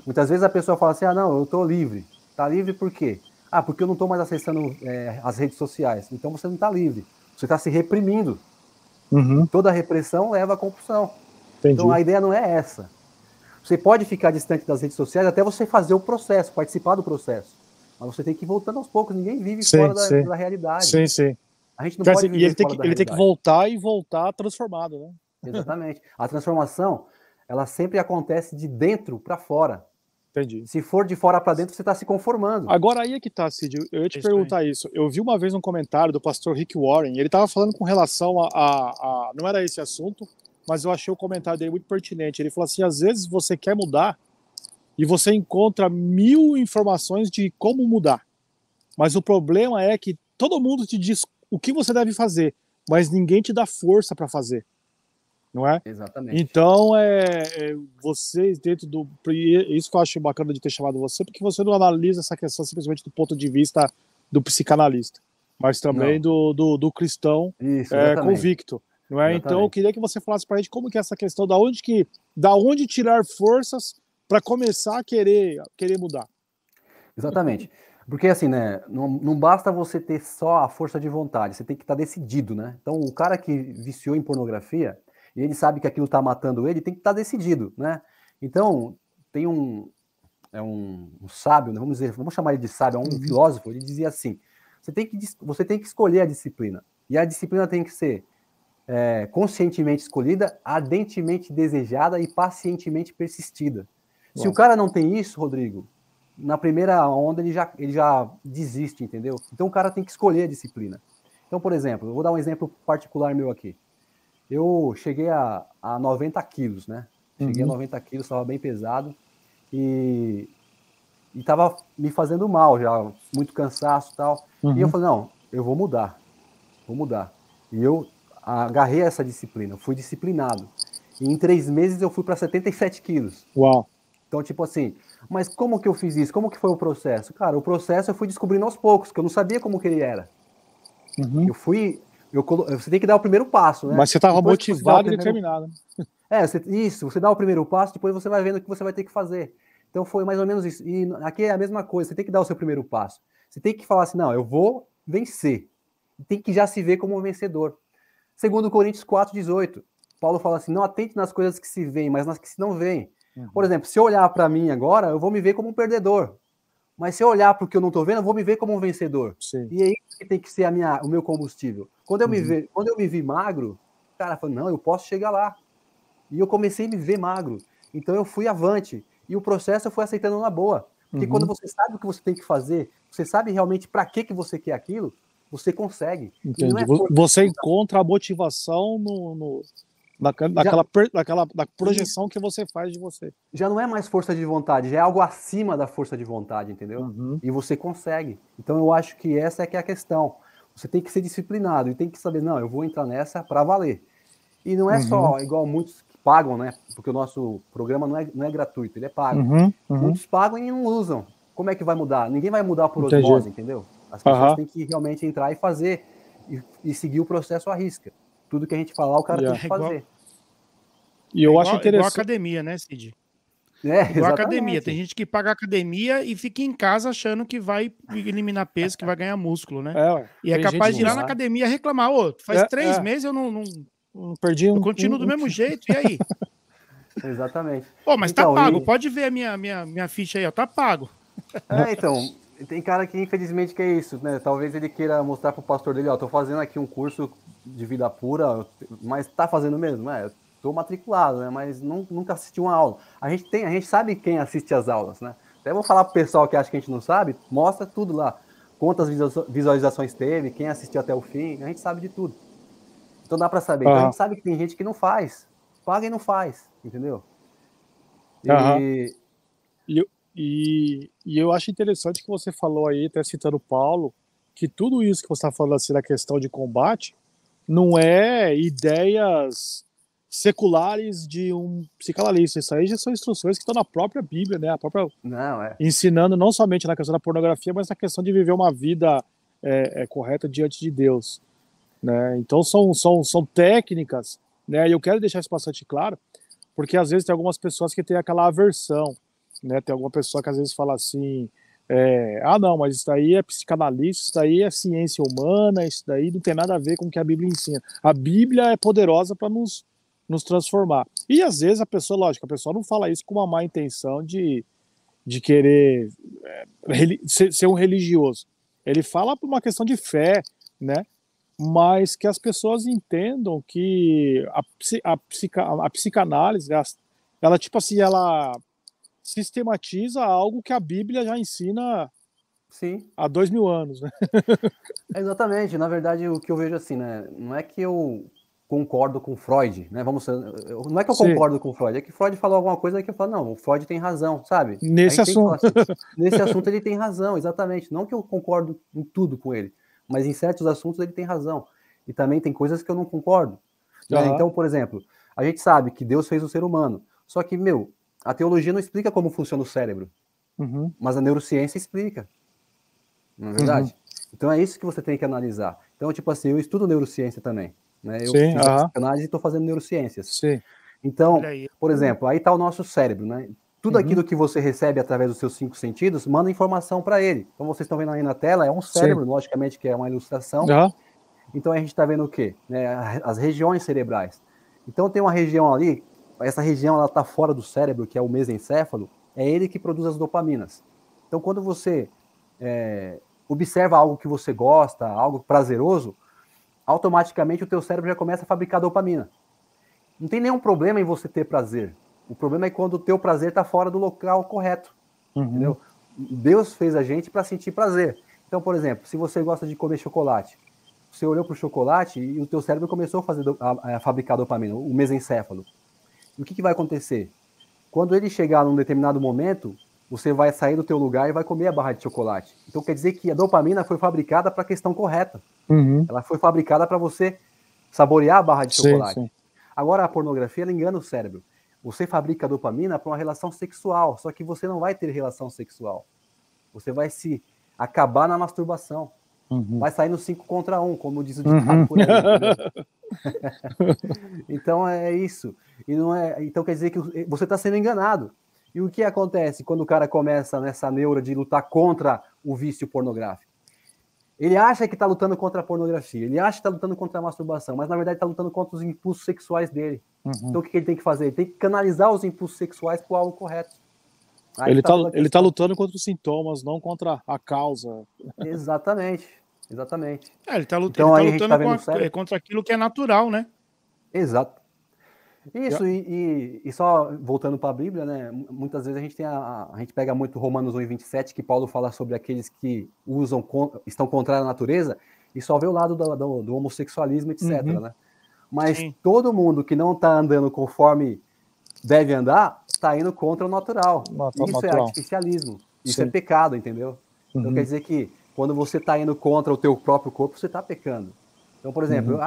Muitas vezes a pessoa fala assim, não, eu estou livre. Está livre por quê? Porque eu não estou mais acessando as redes sociais. Então você não está livre. Você está se reprimindo. Toda repressão leva à compulsão. Entendi. Então a ideia não é essa. Você pode ficar distante das redes sociais até você fazer o processo, participar do processo. Mas você tem que ir voltando aos poucos. Ninguém vive fora da realidade. Sim. A gente não pode viver fora da realidade. Ele tem que voltar transformado, né? Exatamente. A transformação, ela sempre acontece de dentro para fora. Entendi. Se for de fora para dentro, você está se conformando. Agora aí é que tá, Cid. Eu ia te perguntar isso. Eu vi uma vez um comentário do pastor Rick Warren. Ele estava falando com relação a. Não era esse assunto, mas eu achei o comentário dele muito pertinente. Ele falou assim: às vezes você quer mudar e você encontra 1000 informações de como mudar. Mas o problema é que todo mundo te diz o que você deve fazer, mas ninguém te dá força para fazer. Não é? Exatamente. Então, vocês dentro do... Isso que eu acho bacana de ter chamado você, porque você não analisa essa questão simplesmente do ponto de vista do psicanalista, mas também do cristão convicto. Não é? Então, eu queria que você falasse para a gente como que é essa questão, da onde tirar forças para começar a querer mudar. Exatamente. Porque assim, né, não basta você ter só a força de vontade, você tem que estar decidido, né? Então, o cara que viciou em pornografia, e ele sabe que aquilo está matando ele, tem que estar decidido, né? Então, tem um sábio, né, vamos chamar ele de sábio, um filósofo, ele dizia assim, você tem que escolher a disciplina, e a disciplina tem que ser conscientemente escolhida, ardentemente desejada e pacientemente persistida. Se o cara não tem isso, Rodrigo, na primeira onda ele já desiste, entendeu? Então o cara tem que escolher a disciplina. Então, por exemplo, eu vou dar um exemplo particular meu aqui. Eu cheguei a 90 quilos, né? Cheguei a 90 quilos, estava bem pesado e estava me fazendo mal já, muito cansaço e tal. E eu falei, não, eu vou mudar. E eu agarrei essa disciplina, fui disciplinado. E em 3 meses eu fui para 77 quilos. Uau! Então, tipo assim, mas como que eu fiz isso? Como que foi o processo? Cara, o processo eu fui descobrindo aos poucos, que eu não sabia como que ele era. Você tem que dar o primeiro passo, né? Mas você estava motivado e determinado. Você dá o primeiro passo, depois você vai vendo o que você vai ter que fazer. Então foi mais ou menos isso. E aqui é a mesma coisa, você tem que dar o seu primeiro passo. Você tem que falar assim, não, eu vou vencer. Tem que já se ver como um vencedor. Segundo Coríntios 4:18, Paulo fala assim, não atente nas coisas que se veem, mas nas que se não veem. Por exemplo, se eu olhar para mim agora, eu vou me ver como um perdedor. Mas se eu olhar para o que eu não estou vendo, eu vou me ver como um vencedor. Sim. E é isso que tem que ser o meu combustível. Quando eu me vi magro, cara, eu falei, não, eu posso chegar lá. E eu comecei a me ver magro. Então eu fui avante. E o processo eu fui aceitando na boa. Porque quando você sabe o que você tem que fazer, você sabe realmente para que você quer aquilo, você consegue. Entendi. Você encontra a motivação naquela projeção que você faz de você. Já não é mais força de vontade, já é algo acima da força de vontade, entendeu? E você consegue. Então eu acho que essa é que é a questão. Você tem que ser disciplinado e tem que saber, não, eu vou entrar nessa para valer. E não é só igual muitos que pagam, né? Porque o nosso programa não é gratuito, ele é pago. Muitos pagam e não usam. Como é que vai mudar? Ninguém vai mudar por osmose, entendeu? As pessoas têm que realmente entrar e fazer e seguir o processo à risca. Tudo que a gente falar, o cara tem que fazer. E eu acho interessante. Igual academia, né, Cid? Igual academia. Tem gente que paga academia e fica em casa achando que vai eliminar peso, que vai ganhar músculo, né? E é capaz de ir lá na academia reclamar. Faz 3 meses eu não perdi eu continuo do mesmo jeito, e aí? Exatamente. Mas então, tá pago, pode ver a minha ficha aí, ó, tá pago. Então, Tem cara que, infelizmente, que é isso, né? Talvez ele queira mostrar pro pastor dele, ó, tô fazendo aqui um curso de vida pura, mas tá fazendo mesmo? Eu tô matriculado, né? Mas nunca assisti uma aula. A gente sabe quem assiste as aulas, né? Até vou falar pro pessoal que acha que a gente não sabe, mostra tudo lá. Quantas visualizações teve, quem assistiu até o fim, a gente sabe de tudo. Então dá para saber. Então a gente sabe que tem gente que não faz. Paga e não faz, entendeu? E eu acho interessante que você falou aí, até citando Paulo, que tudo isso que você está falando assim na questão de combate não é ideias seculares de um psicanalista. Isso aí já são instruções que estão na própria Bíblia, né? Ensinando não somente na questão da pornografia, mas na questão de viver uma vida correta diante de Deus, né? Então são técnicas, né? E eu quero deixar isso bastante claro, porque às vezes tem algumas pessoas que têm aquela aversão, né? Tem alguma pessoa que às vezes fala assim, não, mas isso daí é psicanalista, isso daí é ciência humana, isso daí não tem nada a ver com o que a Bíblia ensina. A Bíblia é poderosa para nos transformar. E às vezes a pessoa não fala isso com uma má intenção de querer ser um religioso. Ele fala por uma questão de fé, né? Mas que as pessoas entendam que a psicanálise, ela tipo assim, ela sistematiza algo que a Bíblia já ensina há 2000 anos, né? Exatamente. Na verdade, o que eu vejo assim, né? Não é que eu concordo com Freud, né? Não é que eu concordo com Freud, é que Freud falou alguma coisa que eu falo, não, o Freud tem razão, sabe? Nesse assunto. Assim, nesse assunto ele tem razão, exatamente. Não que eu concordo em tudo com ele, mas em certos assuntos ele tem razão. E também tem coisas que eu não concordo. Né? Então, por exemplo, a gente sabe que Deus fez o ser humano, só que, a teologia não explica como funciona o cérebro, mas a neurociência explica. Não é verdade? Então é isso que você tem que analisar. Então, tipo assim, eu estudo neurociência também. Né? Eu fiz psicanálise e estou fazendo neurociências. Sim. Então, por exemplo, aí está o nosso cérebro, né? Tudo aquilo que você recebe através dos seus 5 sentidos manda informação para ele. Como vocês estão vendo aí na tela, é um cérebro, logicamente que é uma ilustração. Então a gente está vendo o quê? Né? As regiões cerebrais. Então tem uma região ali, essa região ela está fora do cérebro, que é o mesencéfalo, é ele que produz as dopaminas. Então quando você observa algo que você gosta, algo prazeroso, automaticamente o teu cérebro já começa a fabricar dopamina. Não tem nenhum problema em você ter prazer. O problema é quando o teu prazer está fora do local correto. Entendeu? Deus fez a gente para sentir prazer. Então, por exemplo, se você gosta de comer chocolate, você olhou para o chocolate e o teu cérebro começou a fabricar dopamina, o mesencéfalo. E o que vai acontecer? Quando ele chegar num determinado momento, você vai sair do teu lugar e vai comer a barra de chocolate. Então quer dizer que a dopamina foi fabricada para a questão correta. Ela foi fabricada para você saborear a barra de chocolate. Sim. Agora a pornografia ela engana o cérebro. Você fabrica a dopamina para uma relação sexual, só que você não vai ter relação sexual. Você vai se acabar na masturbação. Vai sair no 5 contra 1, como diz o ditado por aí. Então é isso. E não é, então quer dizer que você está sendo enganado. E o que acontece quando o cara começa nessa neura de lutar contra o vício pornográfico? Ele acha que está lutando contra a pornografia, ele acha que está lutando contra a masturbação, mas na verdade está lutando contra os impulsos sexuais dele. Então o que ele tem que fazer? Ele tem que canalizar os impulsos sexuais para o algo correto. Ele tá lutando contra os sintomas, não contra a causa. Exatamente. Ele está lutando contra aquilo que é natural, né? Exato. Isso, e só voltando para a Bíblia, né? Muitas vezes a gente pega muito Romanos 1:27, que Paulo fala sobre aqueles que estão contra a natureza, e só vê o lado do homossexualismo, etc. Né? Mas todo mundo que não está andando conforme deve andar, está indo contra o natural. Isso é artificialismo, isso é pecado, entendeu? Então quer dizer que quando você está indo contra o teu próprio corpo, você está pecando. Então, por exemplo,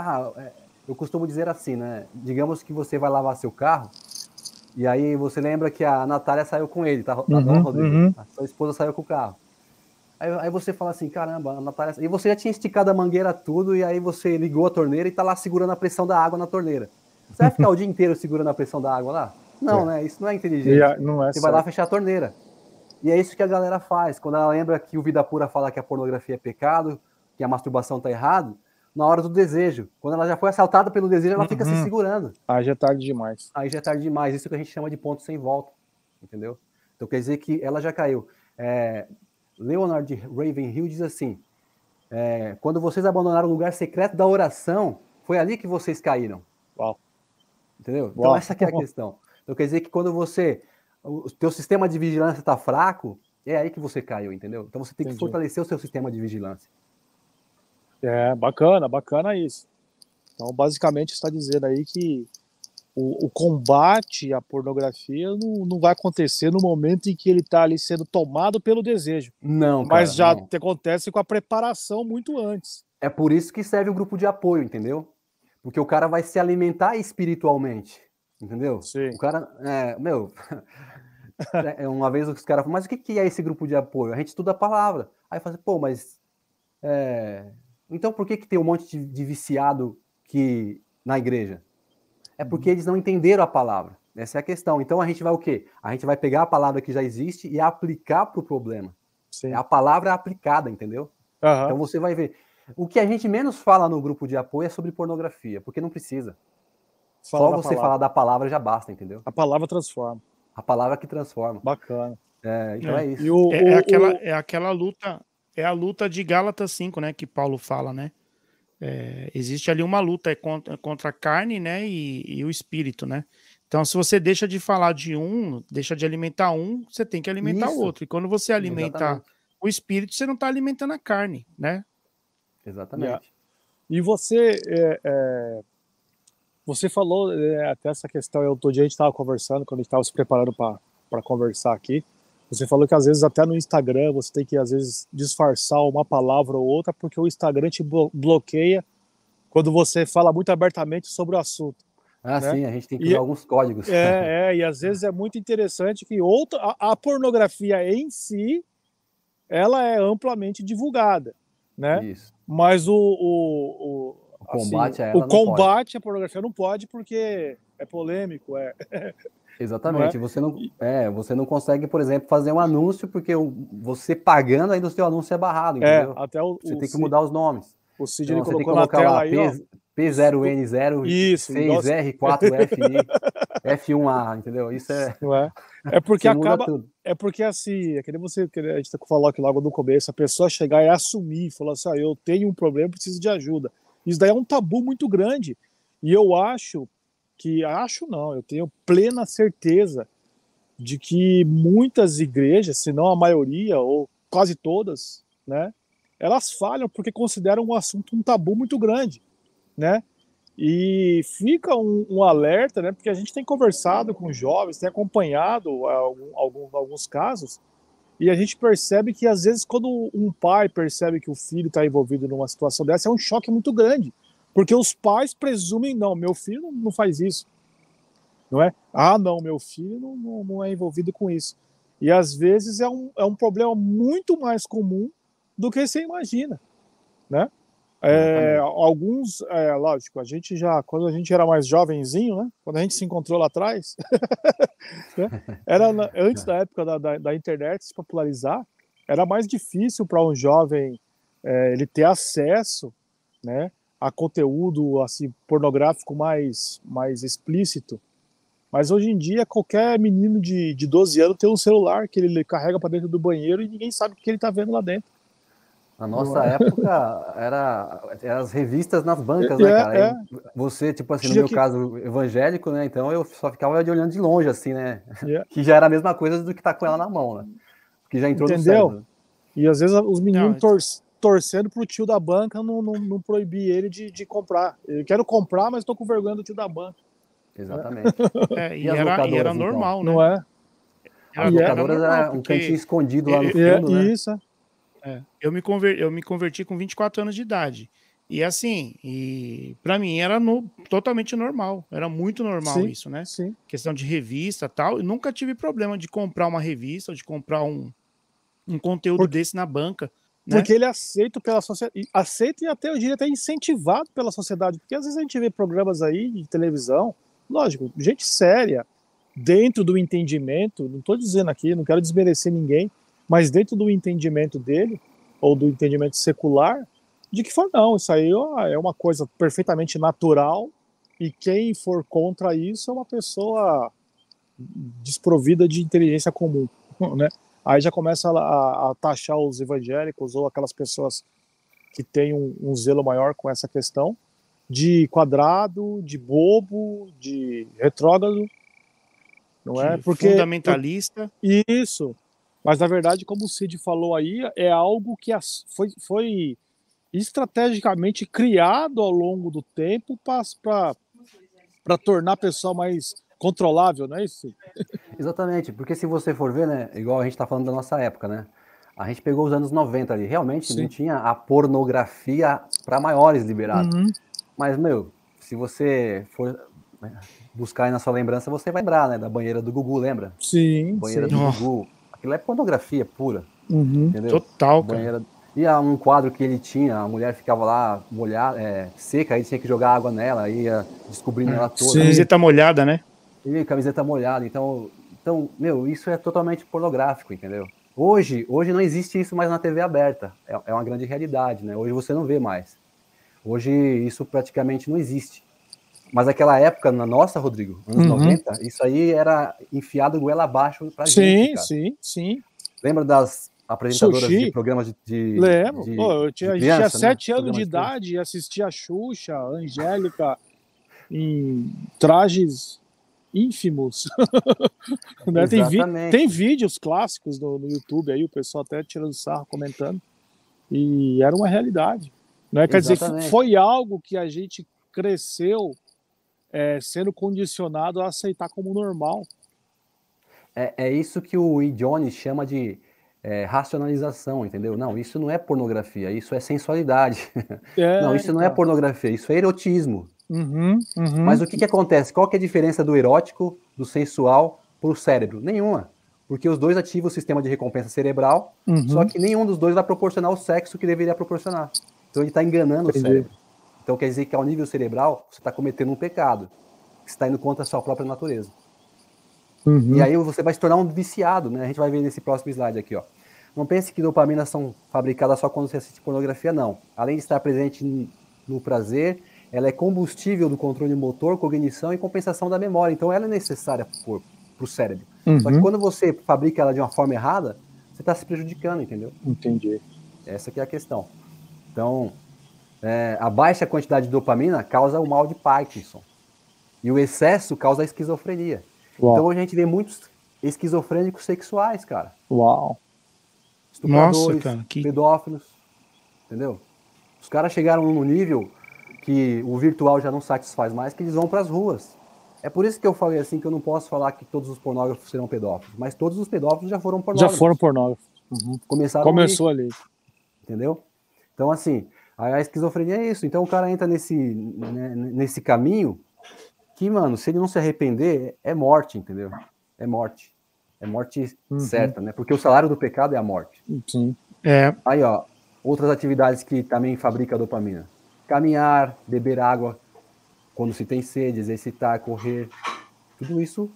eu costumo dizer assim, né? Digamos que você vai lavar seu carro e aí você lembra que a Natália saiu com ele, tá? Rodrigo? A sua esposa saiu com o carro. Aí você fala assim, caramba, a Natália... E você já tinha esticado a mangueira tudo e aí você ligou a torneira e tá lá segurando a pressão da água na torneira. Você vai ficar o dia inteiro segurando a pressão da água lá? Não, né? Isso não é inteligente. Você vai lá fechar a torneira. E é isso que a galera faz. Quando ela lembra que o Vida Pura fala que a pornografia é pecado, que a masturbação tá errado, na hora do desejo. Quando ela já foi assaltada pelo desejo, ela fica se segurando. Aí já é tarde demais. Isso que a gente chama de ponto sem volta. Entendeu? Então quer dizer que ela já caiu. Leonard Ravenhill diz assim, quando vocês abandonaram o lugar secreto da oração, foi ali que vocês caíram. Uau. Entendeu? Então Uau. essa que é a questão. Então quer dizer que quando o teu sistema de vigilância está fraco, é aí que você caiu, entendeu? Então você tem que fortalecer o seu sistema de vigilância. Bacana isso. Então basicamente está dizendo aí que o combate à pornografia não vai acontecer no momento em que ele está ali sendo tomado pelo desejo. Não, mas já não. acontece com a preparação muito antes. É por isso que serve o grupo de apoio, entendeu? Porque o cara vai se alimentar espiritualmente, entendeu? Sim. O cara, uma vez os caras falaram, mas o que é esse grupo de apoio? A gente estuda a palavra. Aí fala assim, pô, mas então por que tem um monte de viciado na igreja? É porque eles não entenderam a palavra. Essa é a questão. Então a gente vai o quê? A gente vai pegar a palavra que já existe e aplicar para o problema. Sim. A palavra aplicada, entendeu? Uhum. Então você vai ver. O que a gente menos fala no grupo de apoio é sobre pornografia, porque não precisa. Só você falar da palavra já basta, entendeu? A palavra transforma. A palavra que transforma. Bacana. Então é isso. Aquela luta, é a luta de Gálatas 5, né, que Paulo fala, né? Existe ali uma luta contra a carne, né, e o espírito, né? Então, se você deixa de falar de deixa de alimentar você tem que alimentar o outro. E quando você alimenta o espírito, você não está alimentando a carne, né? Exatamente. E você falou até essa questão, outro dia a gente estava conversando, quando a gente estava se preparando para conversar aqui, você falou que às vezes até no Instagram você tem que às vezes disfarçar uma palavra ou outra, porque o Instagram te bloqueia quando você fala muito abertamente sobre o assunto. Né? Sim, a gente tem que usar alguns códigos. E às vezes é muito interessante que a pornografia em si, ela é amplamente divulgada, né? Isso. Mas o combate à pornografia não pode porque é polêmico, Exatamente. Você não consegue, por exemplo, fazer um anúncio porque você pagando ainda o seu anúncio é barrado, entendeu? Você tem que mudar os nomes. O Cid então, colocou na tela aí, P0N0, 6R4FI, F1A, entendeu? Isso é porque acaba. É porque assim, é que nem a gente falou aqui logo no começo, a pessoa chegar e assumir, falar assim, eu tenho um problema, preciso de ajuda. Isso daí é um tabu muito grande. E eu eu tenho plena certeza de que muitas igrejas, se não a maioria, ou quase todas, né, elas falham porque consideram o assunto um tabu muito grande, né? E fica um alerta, né? Porque a gente tem conversado com jovens, tem acompanhado alguns casos, e a gente percebe que às vezes quando um pai percebe que o filho está envolvido numa situação dessa, é um choque muito grande, porque os pais presumem, não, meu filho não faz isso, não é? Não, meu filho não é envolvido com isso. E às vezes é um problema muito mais comum do que você imagina, né? Lógico, quando a gente era mais jovenzinho, né? Quando a gente se encontrou lá atrás, né? Antes da época da internet se popularizar, era mais difícil para um jovem ele ter acesso, né, a conteúdo assim, pornográfico mais explícito. Mas hoje em dia, qualquer menino de 12 anos tem um celular que ele carrega para dentro do banheiro e ninguém sabe o que ele está vendo lá dentro. Na nossa época, era as revistas nas bancas, né, cara? Você, tipo assim, no meu caso, evangélico, né? Então eu só ficava olhando de longe, assim, né? Que já era a mesma coisa do que tá com ela na mão, né? Que já entrou no cérebro. E às vezes os meninos torcendo pro tio da banca não proibir ele de comprar. Eu quero comprar, mas tô com vergonha do tio da banca. Exatamente. E era normal, então? né? Não é? As locadoras era um cantinho escondido lá no fundo, né? Isso, Eu me converti com 24 anos de idade. E assim, para mim era totalmente normal. Era muito normal isso, né? Sim. Questão de revista e tal. Eu nunca tive problema de comprar uma revista ou de comprar um conteúdo desse na banca. Né? Porque ele é aceito pela sociedade. Aceito e até, eu diria, até incentivado pela sociedade. Porque às vezes a gente vê programas aí de televisão, lógico, gente séria, dentro do entendimento, não estou dizendo aqui, não quero desmerecer ninguém, mas dentro do entendimento dele, ou do entendimento secular, de que não, isso aí é uma coisa perfeitamente natural, e quem for contra isso é uma pessoa desprovida de inteligência comum, né? aí já começa a taxar os evangélicos ou aquelas pessoas que têm um zelo maior com essa questão de quadrado, de bobo, de retrógrado, não é? Porque fundamentalista. isso. Mas na verdade, como o Cid falou aí, é algo que foi estrategicamente criado ao longo do tempo para tornar a pessoa mais controlável, não é isso? Exatamente, porque se você for ver, né, igual a gente tá falando da nossa época, né? A gente pegou os anos 90 ali, realmente não tinha a pornografia para maiores liberada. Mas, meu, se você for buscar aí na sua lembrança, você vai lembrar, né, da banheira do Gugu, lembra? Sim, Banheira do Gugu. Aquilo é pornografia pura, entendeu? Total, banheira... cara. E um quadro que ele tinha, a mulher ficava lá molhada, seca, aí tinha que jogar água nela, ia descobrindo ela toda. Camiseta molhada, né? E camiseta molhada, então, meu, isso é totalmente pornográfico, entendeu? Hoje não existe isso mais na TV aberta, é uma grande realidade, né? Hoje você não vê mais. Hoje isso praticamente não existe. Mas naquela época, na nossa, Rodrigo, anos 90, isso aí era enfiado goela abaixo pra gente, cara. Sim. Lembra das apresentadoras Sushi. de programas de Lembro. a gente tinha 7 né? anos de idade e assistia a Xuxa, a Angélica, em trajes ínfimos. Né? Tem vídeos clássicos no YouTube aí, o pessoal até tirando sarro, comentando. E era uma realidade. Né? Quer dizer, foi algo que a gente cresceu sendo condicionado a aceitar como normal. É isso que o E. Jones chama de racionalização, entendeu? Não, isso não é pornografia, isso é sensualidade. Não, isso não é pornografia, isso é erotismo. Mas o que acontece? Qual que é a diferença do erótico, do sensual, para o cérebro? Nenhuma. Porque os dois ativam o sistema de recompensa cerebral, só que nenhum dos dois vai proporcionar o sexo que deveria proporcionar. Então ele está enganando o cérebro. Então quer dizer que ao nível cerebral, você está cometendo um pecado, que está indo contra a sua própria natureza. E aí você vai se tornar um viciado, né? A gente vai ver nesse próximo slide aqui, ó. Não pense que dopaminas são fabricadas só quando você assiste pornografia, não. Além de estar presente no prazer, ela é combustível do controle motor, cognição e compensação da memória. Então ela é necessária para o cérebro. Só que quando você fabrica ela de uma forma errada, você está se prejudicando, entendeu? Entendi. Essa que é a questão. Então, a baixa quantidade de dopamina causa o mal de Parkinson. E o excesso causa a esquizofrenia. Uau. Então hoje a gente vê muitos esquizofrênicos sexuais, cara. Uau. Estupradores, pedófilos, entendeu? Os caras chegaram num nível que o virtual já não satisfaz mais, que eles vão para as ruas. É por isso que eu falei assim, que eu não posso falar que todos os pornógrafos serão pedófilos, mas todos os pedófilos já foram pornógrafos. Já foram pornógrafos. Começou ali. Entendeu? Então, assim, a esquizofrenia é isso. Então o cara entra nesse caminho que, mano, se ele não se arrepender, é morte, entendeu? É morte. É morte certa, né? Porque o salário do pecado é a morte. Sim. Aí, ó, outras atividades que também fabricam dopamina. Caminhar, beber água quando se tem sede, exercitar, correr. Tudo isso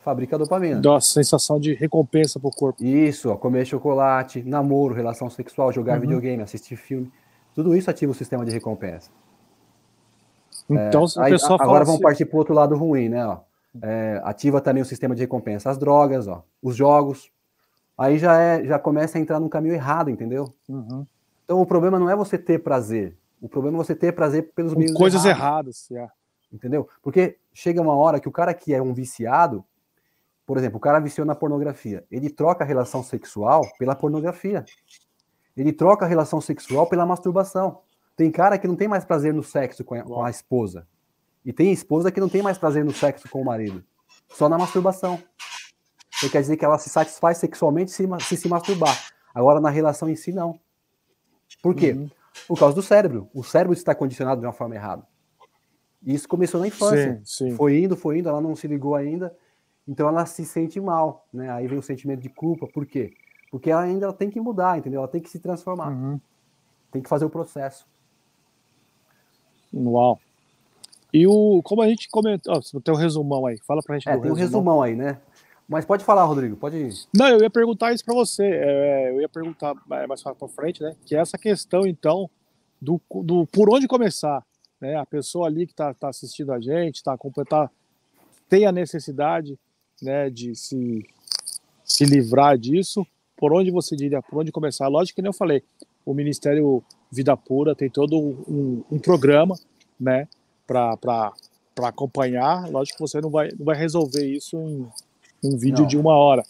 fabrica dopamina. Dá uma sensação de recompensa pro corpo. Isso, ó, comer chocolate, namoro, relação sexual, jogar videogame, assistir filme. Tudo isso ativa o sistema de recompensa. Então, agora vamos partir para o outro lado ruim, né? Ó. Ativa também o sistema de recompensa, as drogas, ó, os jogos. Aí já começa a entrar num caminho errado, entendeu? Então o problema não é você ter prazer. O problema é você ter prazer pelos meios coisas erradas. Entendeu? Porque chega uma hora que o cara que é um viciado, por exemplo, o cara viciou na pornografia, ele troca a relação sexual pela pornografia. Ele troca a relação sexual pela masturbação. Tem cara que não tem mais prazer no sexo com a esposa. E tem esposa que não tem mais prazer no sexo com o marido. Só na masturbação. Então quer dizer que ela se satisfaz sexualmente se masturbar. Agora na relação em si, não. Por quê? Por causa do cérebro. O cérebro está condicionado de uma forma errada. E isso começou na infância. Sim. Foi indo, ela não se ligou ainda. Então ela se sente mal, né? Aí vem o sentimento de culpa. Por quê? Porque ela ainda tem que mudar, entendeu? Ela tem que se transformar. Tem que fazer o processo. Uau. E como a gente comentou, tem um resumão aí, fala pra gente do tem um resumão aí, né? Mas pode falar, Rodrigo, pode ir. Não, eu ia perguntar isso pra você, eu ia perguntar mais pra frente, né, que é essa questão, então, do por onde começar, né, a pessoa ali que tá assistindo a gente, tem a necessidade, né, de se se livrar disso, por onde você diria, por onde começar? Lógico que nem eu falei, o Ministério Vida Pura tem todo um programa, né, para acompanhar. Lógico que você não vai resolver isso em um vídeo de 1 hora.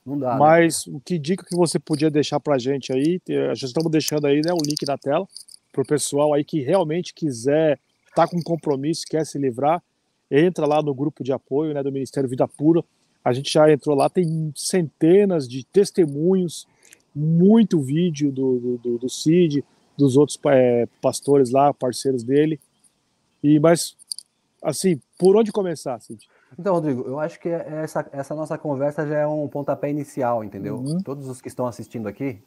Não dá, mas o que dica que você podia deixar para a gente aí? Já estamos deixando aí, né, o link na tela para o pessoal aí que realmente quiser, tá com compromisso, quer se livrar, entra lá no grupo de apoio, né, do Ministério Vida Pura. A gente já entrou lá, tem centenas de testemunhos, muito vídeo do Cid, dos outros pastores lá, parceiros dele. Mas, assim, por onde começar, Cid? Então, Rodrigo, eu acho que essa nossa conversa já é um pontapé inicial, entendeu? Todos os que estão assistindo aqui,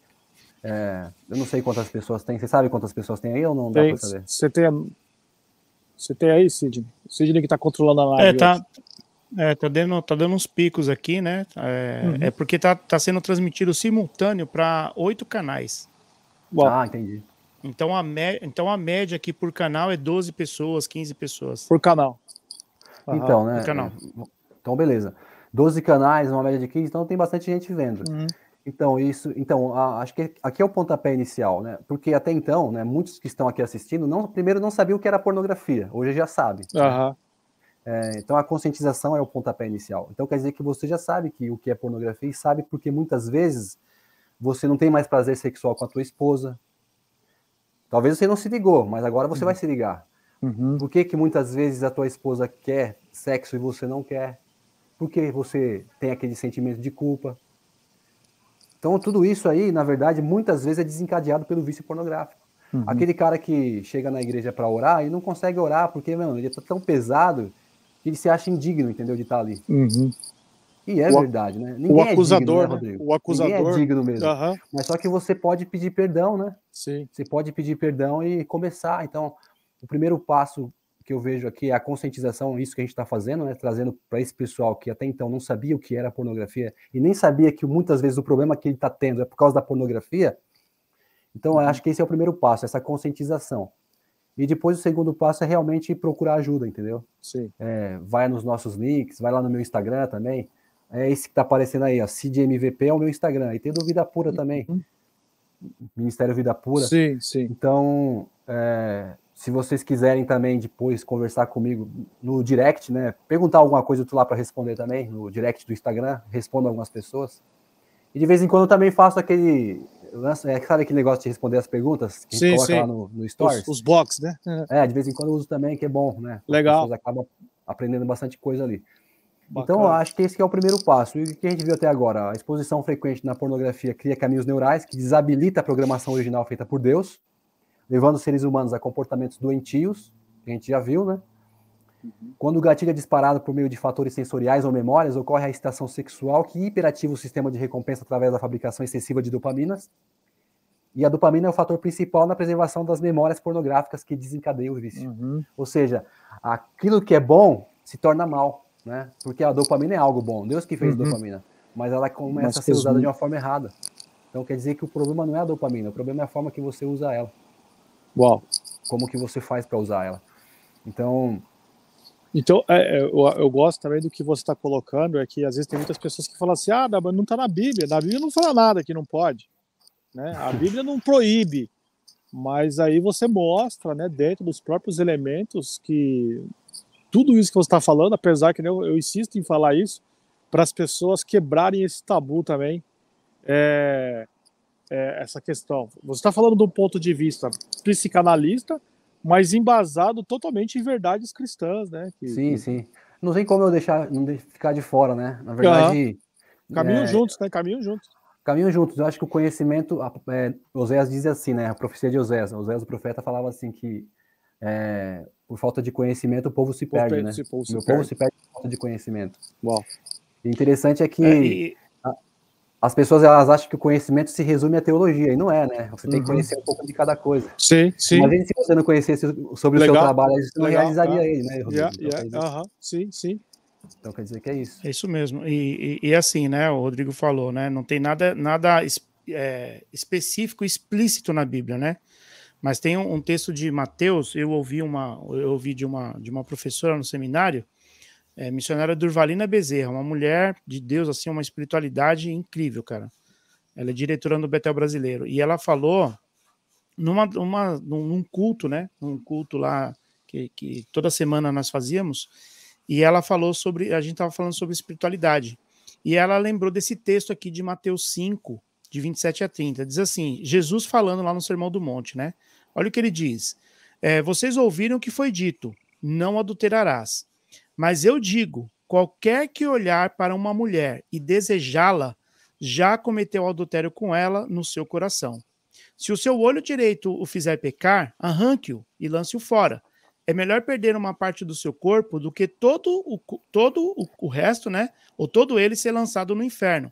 eu não sei quantas pessoas tem. Você sabe quantas pessoas tem aí ou não dá para saber? Você tem aí, Sidney? O Sidney que está controlando a live. Tá dando uns picos aqui, né? É porque tá sendo transmitido simultâneo para 8 canais. Ah, entendi. Então a média aqui por canal é 12 pessoas, 15 pessoas. Por canal. Então, né? Por canal. Então, beleza. 12 canais, uma média de 15, então tem bastante gente vendo. Então, acho que aqui é o pontapé inicial, né? Porque até então, né, muitos que estão aqui assistindo, primeiro não sabiam o que era pornografia, hoje já sabe. Né? Então a conscientização é o pontapé inicial. Então quer dizer que você já sabe o que é pornografia e sabe porque muitas vezes você não tem mais prazer sexual com a tua esposa. Talvez você não se ligou, mas agora você vai se ligar. Por que muitas vezes a tua esposa quer sexo e você não quer? Porque você tem aquele sentimento de culpa. Então tudo isso aí, na verdade, muitas vezes é desencadeado pelo vício pornográfico. Aquele cara que chega na igreja para orar e não consegue orar porque, ele tá tão pesado que ele se acha indigno, entendeu, de estar ali. E é verdade, né? Ninguém o acusador, é digno, né, Rodrigo? O acusador. Ninguém é digno mesmo. Mas só que você pode pedir perdão, né? Sim. Você pode pedir perdão e começar. Então, o primeiro passo que eu vejo aqui é a conscientização, isso que a gente está fazendo, né? Trazendo para esse pessoal que até então não sabia o que era pornografia e nem sabia que muitas vezes o problema que ele está tendo é por causa da pornografia. Então, eu acho que esse é o primeiro passo, essa conscientização. E depois o segundo passo é realmente procurar ajuda, entendeu? Sim. Vai nos nossos links, vai lá no meu Instagram também. É esse que tá aparecendo aí, ó. CidMVP é o meu Instagram. E tem do Vida Pura também. Ministério Vida Pura. Sim, sim. Então, se vocês quiserem também depois conversar comigo no direct, né? Perguntar alguma coisa, eu tô lá para responder também. No direct do Instagram, respondo algumas pessoas. E de vez em quando eu também faço aquele... sabe aquele negócio de responder as perguntas? Que a gente coloca lá no Stories? Os box, né? De vez em quando eu uso também, que é bom, né? Legal. As pessoas acabam aprendendo bastante coisa ali. Bacana. Então, eu acho que esse que é o primeiro passo. E o que a gente viu até agora? A exposição frequente na pornografia cria caminhos neurais que desabilita a programação original feita por Deus, levando os seres humanos a comportamentos doentios, que a gente já viu, né? Quando o gatilho é disparado por meio de fatores sensoriais ou memórias, ocorre a excitação sexual que hiperativa o sistema de recompensa através da fabricação excessiva de dopaminas. E a dopamina é o fator principal na preservação das memórias pornográficas que desencadeiam o vício. Ou seja, aquilo que é bom se torna mal, né? Porque a dopamina é algo bom. Deus que fez dopamina. Mas ela começa a ser usada de uma forma errada. Então quer dizer que o problema não é a dopamina, o problema é a forma que você usa ela. Uau. Como que você faz para usar ela. Então, eu gosto também do que você está colocando, é que às vezes tem muitas pessoas que falam assim, mas não está na Bíblia não fala nada que não pode, né? A Bíblia não proíbe, mas aí você mostra, né, dentro dos próprios elementos que tudo isso que você está falando, apesar que eu insisto em falar isso, para as pessoas quebrarem esse tabu também, essa questão. Você está falando de um ponto de vista psicanalista, mas embasado totalmente em verdades cristãs, né? Sim. Não tem como eu ficar de fora, né? Na verdade... Caminham juntos, né? Caminham juntos. Eu acho que o conhecimento... Oséias diz assim, né? A profecia de Oséias. Oséias, o profeta, falava assim que por falta de conhecimento o povo se perde, né? O povo se perde por falta de conhecimento. Uau. O interessante é que... As pessoas elas acham que o conhecimento se resume à teologia, e não é, né? Você tem que conhecer um pouco de cada coisa. Sim. Imagina se você não conhecesse sobre o seu trabalho, você não realizaria ele, né, Rodrigo? Sim. Então quer dizer que é isso. É isso mesmo. E assim, né? O Rodrigo falou, né? Não tem nada específico, explícito na Bíblia, né? Mas tem um texto de Mateus, eu ouvi de uma professora no seminário, missionária Durvalina Bezerra, uma mulher de Deus, assim, uma espiritualidade incrível, cara. Ela é diretora do Betel Brasileiro. E ela falou num culto, né? Um culto lá que toda semana nós fazíamos. E ela falou sobre, a gente estava falando sobre espiritualidade. E ela lembrou desse texto aqui de Mateus 5, de 27 a 30. Diz assim, Jesus falando lá no Sermão do Monte, né? Olha o que ele diz. Vocês ouviram o que foi dito, não adulterarás. Mas eu digo, qualquer que olhar para uma mulher e desejá-la, já cometeu adultério com ela no seu coração. Se o seu olho direito o fizer pecar, arranque-o e lance-o fora. É melhor perder uma parte do seu corpo do que todo o resto, né? Ou todo ele ser lançado no inferno.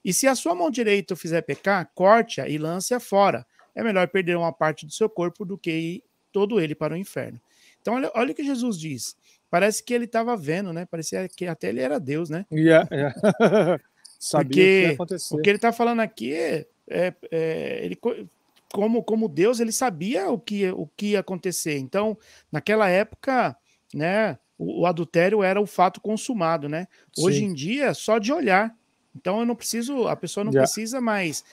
E se a sua mão direita o fizer pecar, corte-a e lance-a fora. É melhor perder uma parte do seu corpo do que ir todo ele para o inferno. Então, olha o que Jesus diz. Parece que ele estava vendo, né? Parecia que até ele era Deus, né? Sabia porque o que ia acontecer. O que ele está falando aqui ele, como Deus, ele sabia o que ia acontecer. Então, naquela época, né, o adultério era o fato consumado, né? Sim. Hoje em dia, só de olhar. Então, a pessoa não precisa mais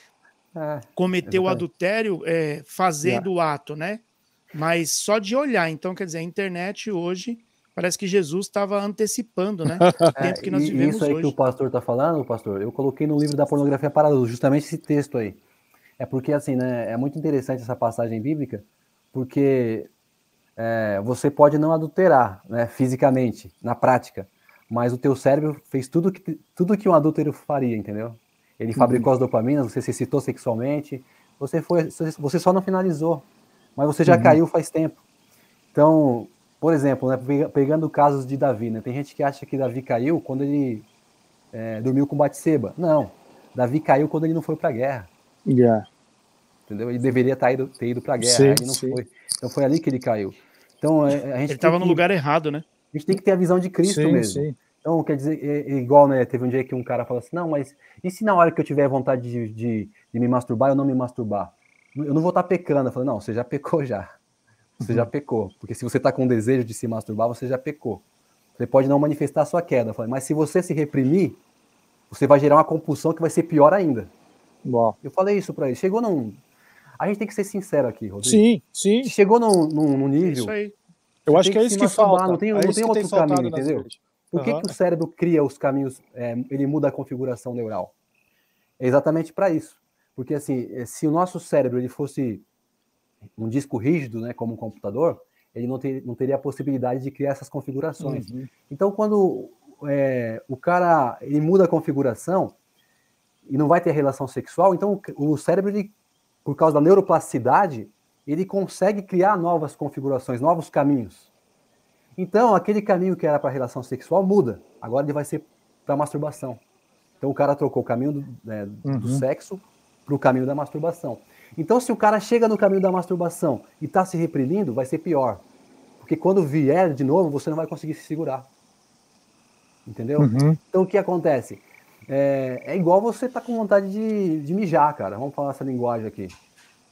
cometer o adultério fazendo o ato, né? Mas só de olhar. Então, quer dizer, a internet hoje parece que Jesus estava antecipando, né? O tempo que nós vivemos isso aí hoje. que o pastor está falando, pastor, eu coloquei no livro da pornografia para adultos, justamente esse texto aí. É porque, assim, né, é muito interessante essa passagem bíblica, porque você pode não adulterar, né, fisicamente, na prática, mas o teu cérebro fez tudo que um adúltero faria, entendeu? Ele fabricou as dopaminas, você se excitou sexualmente, você só não finalizou, mas você já caiu faz tempo. Então, por exemplo, né, pegando casos de Davi, né, tem gente que acha que Davi caiu quando ele dormiu com Batseba. Não, Davi caiu quando ele não foi para a guerra. Entendeu? Ele deveria ter ido para a guerra, ele não foi. Então foi ali que ele caiu. Então, ele estava no lugar errado, né? A gente tem que ter a visão de Cristo mesmo. Sim. Então, quer dizer, igual, né, teve um dia que um cara falou assim, não, mas e se na hora que eu tiver vontade de me masturbar, eu não me masturbar? Eu não vou estar pecando. Eu falei, não, você já pecou já. Você já pecou. Porque se você está com desejo de se masturbar, você já pecou. Você pode não manifestar a sua queda. Eu falei, mas se você se reprimir, você vai gerar uma compulsão que vai ser pior ainda. Bom. Eu falei isso para ele. Chegou num... A gente tem que ser sincero aqui, Rodrigo. Sim, sim. Chegou num nível... Isso aí. Eu acho que é isso que falta. Não tem outro caminho, entendeu? Por que o cérebro cria os caminhos, ele muda a configuração neural? É exatamente para isso. Porque, assim, se o nosso cérebro ele fosse um disco rígido, né, como um computador, ele não teria a possibilidade de criar essas configurações. Então, quando o cara ele muda a configuração e não vai ter relação sexual, então o cérebro, ele, por causa da neuroplasticidade, ele consegue criar novas configurações, novos caminhos. Então, aquele caminho que era para relação sexual muda. Agora ele vai ser para masturbação. Então, o cara trocou o caminho do sexo para o caminho da masturbação. Então, se o cara chega no caminho da masturbação e está se reprimindo, vai ser pior. Porque quando vier de novo, você não vai conseguir se segurar. Entendeu? Então, o que acontece? É igual você tá com vontade de mijar, cara. Vamos falar essa linguagem aqui.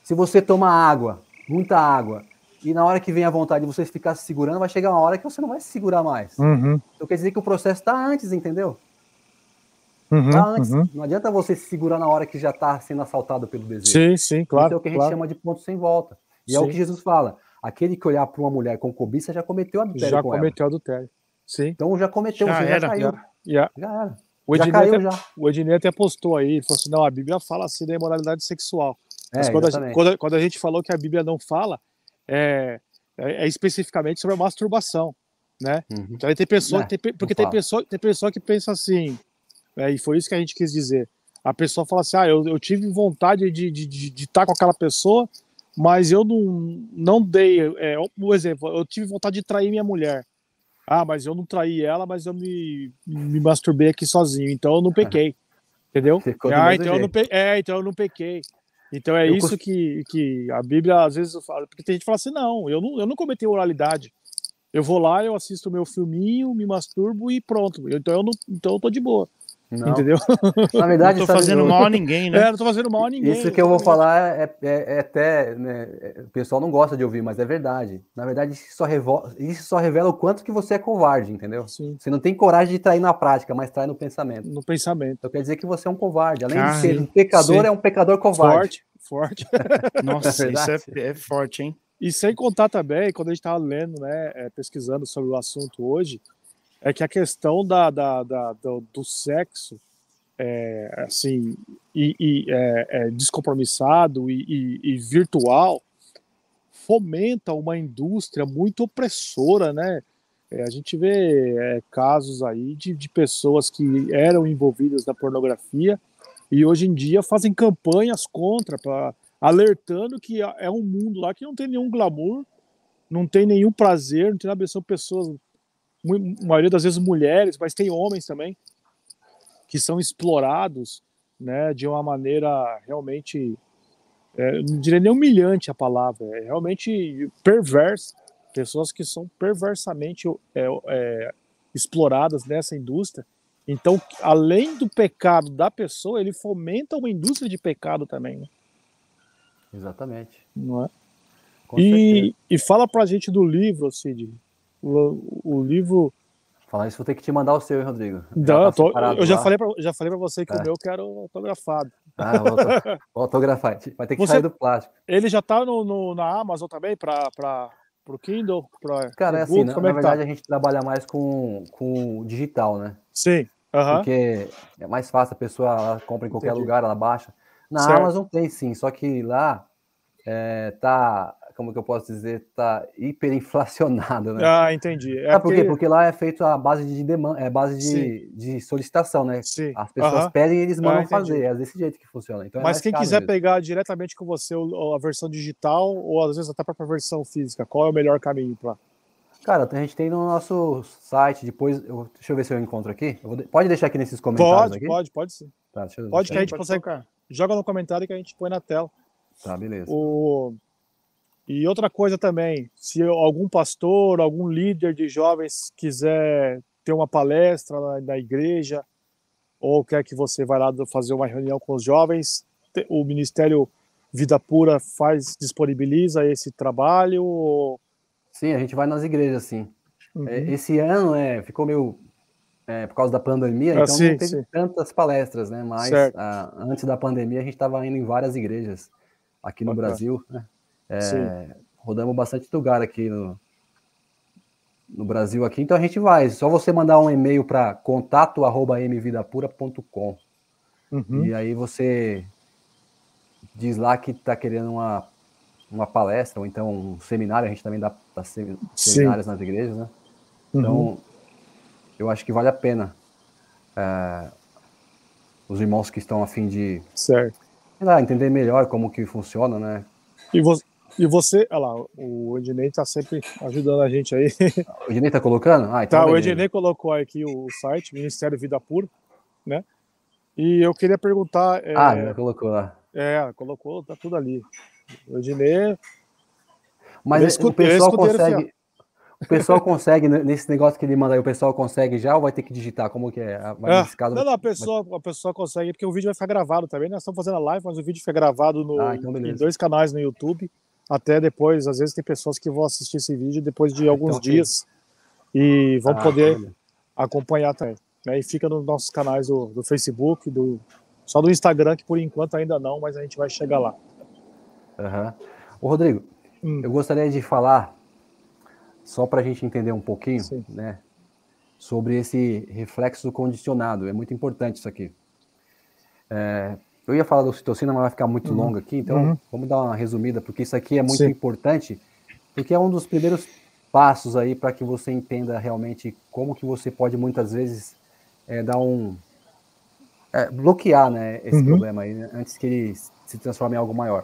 Se você tomar água, muita água, e na hora que vem a vontade de você ficar se segurando, vai chegar uma hora que você não vai se segurar mais. Então quer dizer que o processo está antes, entendeu? Tá antes. Não adianta você se segurar na hora que já está sendo assaltado pelo desejo. Sim, claro. Isso é o que a gente chama de ponto sem volta. E é o que Jesus fala. Aquele que olhar para uma mulher com cobiça já cometeu adultério com ela. Já cometeu adultério. Sim. Então já cometeu, já você era. já caiu. Já era. O Ednei até postou aí, ele falou assim, não, a Bíblia fala assim da imoralidade sexual. Mas quando a gente falou que a Bíblia não fala, é especificamente sobre a masturbação, né? Então aí tem pessoa, tem pessoa que pensa assim, e foi isso que a gente quis dizer. A pessoa fala assim, eu tive vontade de estar com aquela pessoa, mas eu não dei, por exemplo, eu tive vontade de trair minha mulher. Mas eu não traí ela, mas eu me masturbei aqui sozinho, então eu não pequei. Entendeu? Então eu não pequei. Então isso que a Bíblia às vezes fala, porque tem gente que fala assim, não, eu não cometi moralidade. Eu vou lá, eu assisto o meu filminho, me masturbo e pronto. Então eu tô de boa. Não. Entendeu? Na verdade, não tô fazendo mal a ninguém, né? Não tô fazendo mal a ninguém. Isso que eu vou falar é até, né, o pessoal não gosta de ouvir, mas é verdade. Na verdade, isso só revela o quanto que você é covarde, entendeu? Sim. Você não tem coragem de trair na prática, mas trai no pensamento. No pensamento. Então quer dizer que você é um covarde. Além de Cara, ser um pecador, sim. é um pecador covarde. Forte. Nossa, É isso verdade? é forte, hein? E sem contar também, quando a gente estava lendo, né, pesquisando sobre o assunto hoje, é que a questão do sexo, assim, descompromissado e virtual, fomenta uma indústria muito opressora, né? A gente vê casos aí de pessoas que eram envolvidas na pornografia e hoje em dia fazem campanhas contra, alertando que é um mundo lá que não tem nenhum glamour, não tem nenhum prazer, não tem nada, são pessoas, a maioria das vezes mulheres, mas tem homens também, que são explorados, né, de uma maneira realmente, não diria nem humilhante a palavra, é realmente perversa, pessoas que são perversamente exploradas nessa indústria. Então, além do pecado da pessoa, ele fomenta uma indústria de pecado também, né? Exatamente. Não é? Com certeza. E fala pra gente do livro, Cid. O livro. Falar isso, vou ter que te mandar o seu, hein, Rodrigo? Eu já falei pra você que o meu quero autografado. Vou autografar. Vai ter que sair do plástico. Ele já tá na Amazon também para o Kindle, para Cara, é assim, e-book, na verdade a gente trabalha mais com digital, né? Sim. Porque é mais fácil, a pessoa ela compra em qualquer lugar, ela baixa. Na Amazon tem sim, só que lá tá, como que eu posso dizer, tá hiperinflacionado, né? Ah, entendi. Sabe por quê? Porque lá é feito a base de demanda, de solicitação, né? Sim. As pessoas pedem e eles mandam fazer, é desse jeito que funciona. Então mas quem quiser pegar diretamente com você a versão digital ou às vezes até a própria versão física, qual é o melhor caminho para? Cara, a gente tem no nosso site, depois, deixa eu ver se eu encontro aqui. Pode deixar aqui nesses comentários aqui? Pode sim. Tá, pode que a gente consegue. Joga no comentário que a gente põe na tela. Tá, beleza. E outra coisa também, se algum pastor, algum líder de jovens quiser ter uma palestra na igreja, ou quer que você vá lá fazer uma reunião com os jovens, o Ministério Vida Pura disponibiliza esse trabalho? Ou... Sim, a gente vai nas igrejas, sim. Esse ano ficou meio... por causa da pandemia, então não teve tantas palestras, né? Mas antes da pandemia a gente estava indo em várias igrejas aqui no Brasil, né? Rodamos bastante lugar aqui no Brasil aqui, então a gente vai. Só você mandar um e-mail para contato@mvidapura.com e aí você diz lá que está querendo uma palestra ou então um seminário. A gente também dá seminários nas igrejas, né? Então eu acho que vale a pena os irmãos que estão a fim de entender melhor como que funciona, né? E você, olha lá, o Ednei tá sempre ajudando a gente aí. O Ednei tá colocando? Então o Ednei colocou aqui o site, Ministério Vida Pura, né? E eu queria perguntar... já colocou lá. Colocou, tá tudo ali. O Ednei... Mas o pessoal consegue... O pessoal consegue, nesse negócio que ele manda aí, o pessoal consegue já ou vai ter que digitar? Como que é? Nesse caso, não, a pessoa consegue, porque o vídeo vai ficar gravado também. Nós estamos fazendo a live, mas o vídeo fica gravado em 2 canais no YouTube. Até depois, às vezes tem pessoas que vão assistir esse vídeo depois de alguns dias e vão poder acompanhar também. Né? E fica nos nossos canais do Facebook, só do Instagram, que por enquanto ainda não, mas a gente vai chegar lá. Ô, Rodrigo, eu gostaria de falar, só para a gente entender um pouquinho, né, sobre esse reflexo condicionado. É muito importante isso aqui. Eu ia falar da ocitocina, mas vai ficar muito longo aqui, então vamos dar uma resumida, porque isso aqui é muito importante, porque é um dos primeiros passos aí para que você entenda realmente como que você pode muitas vezes bloquear, né, esse problema aí, né, antes que ele se transforme em algo maior.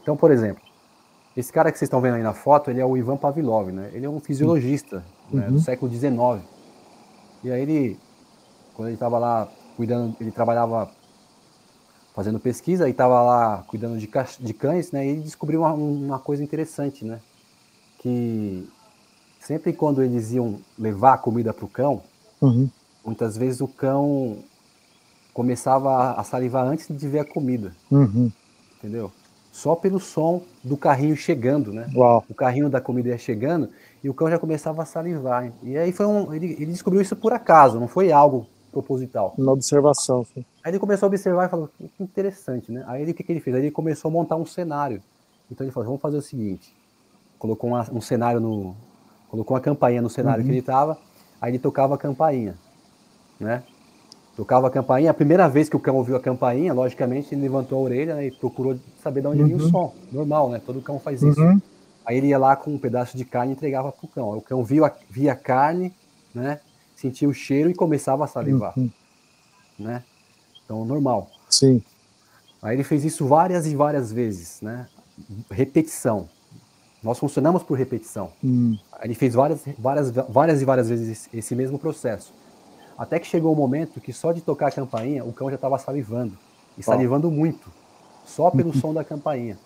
Então, por exemplo, esse cara que vocês estão vendo aí na foto, ele é o Ivan Pavlov, né? Ele é um fisiologista, né, do século XIX. E aí quando ele estava lá cuidando, ele trabalhava fazendo pesquisa e estava lá cuidando de cães, né? E ele descobriu uma coisa interessante, né? Que sempre quando eles iam levar a comida para o cão, muitas vezes o cão começava a salivar antes de ver a comida, entendeu? Só pelo som do carrinho chegando, né? Uau. O carrinho da comida ia chegando e o cão já começava a salivar. Hein? E aí ele descobriu isso por acaso, não foi algo proposital. Uma observação. Sim. Aí ele começou a observar e falou, que interessante, né? Aí o que ele fez? Aí ele começou a montar um cenário. Então ele falou, vamos fazer o seguinte, colocou um cenário colocou uma campainha no cenário que ele estava, aí ele tocava a campainha, né? Tocava a campainha, a primeira vez que o cão ouviu a campainha, logicamente ele levantou a orelha, né, e procurou saber de onde vinha o som, normal, né? Todo cão faz isso. Aí ele ia lá com um pedaço de carne e entregava pro cão. Aí o cão via a carne, né? Sentia o cheiro e começava a salivar, né? Então, normal. Sim. Aí ele fez isso várias e várias vezes, né? Repetição. Nós funcionamos por repetição. Aí ele fez várias e várias vezes esse mesmo processo. Até que chegou um momento que só de tocar a campainha, o cão já estava salivando. E salivando muito. Só pelo som da campainha.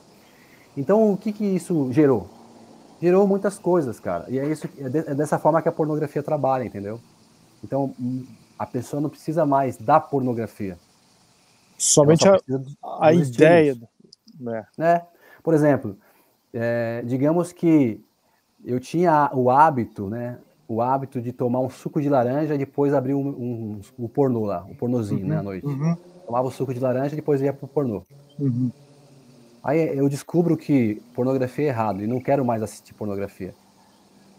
Então, o que isso gerou? Gerou muitas coisas, cara. E é dessa forma que a pornografia trabalha, entendeu? Então, a pessoa não precisa mais da pornografia. Somente a ideia. Né? Por exemplo, digamos que eu tinha o hábito, né? O hábito de tomar um suco de laranja e depois abrir o pornô lá, o pornozinho, né, à noite. Tomava o suco de laranja e depois ia pro pornô. Aí eu descubro que pornografia é errado e não quero mais assistir pornografia.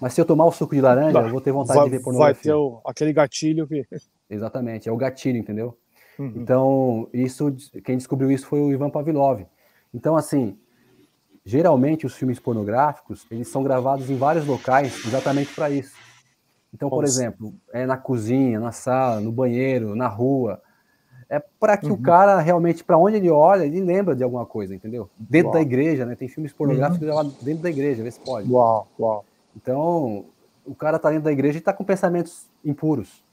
Mas se eu tomar o suco de laranja, eu vou ter vontade de ver pornografia. Vai ter aquele gatilho que... Exatamente, é o gatilho, entendeu? Então, quem descobriu isso foi o Ivan Pavlov. Então, assim, geralmente os filmes pornográficos, eles são gravados em vários locais exatamente para isso. Então, por exemplo, na cozinha, na sala, no banheiro, na rua. É para que o cara realmente, para onde ele olha, ele lembra de alguma coisa, entendeu? Dentro da igreja, né? Tem filmes pornográficos gravados dentro da igreja, vê se pode. Então, o cara tá dentro da igreja e tá com pensamentos impuros.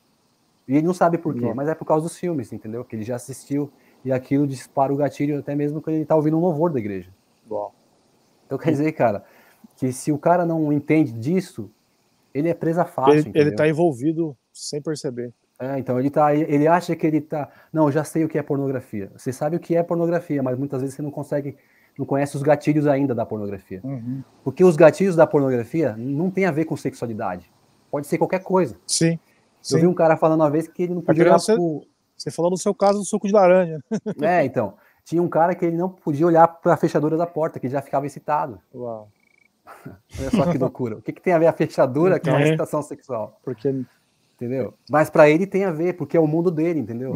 E ele não sabe por quê, mas é por causa dos filmes, entendeu? Que ele já assistiu e aquilo dispara o gatilho até mesmo quando ele tá ouvindo um louvor da igreja. Então, quer dizer, cara, que se o cara não entende disso, ele é presa fácil, ele tá envolvido sem perceber. Então ele acha que ele tá... Não, eu já sei o que é pornografia. Você sabe o que é pornografia, mas muitas vezes você não conhece os gatilhos ainda da pornografia. Porque os gatilhos da pornografia não tem a ver com sexualidade. Pode ser qualquer coisa. Sim. Eu vi um cara falando uma vez que ele não podia olhar Você falou no seu caso do suco de laranja. Então. Tinha um cara que ele não podia olhar para a fechadura da porta, que ele já ficava excitado. Uau. Olha só que loucura. O que tem a ver a fechadura com a excitação sexual? Porque... Entendeu? Mas para ele tem a ver, porque é o mundo dele, entendeu?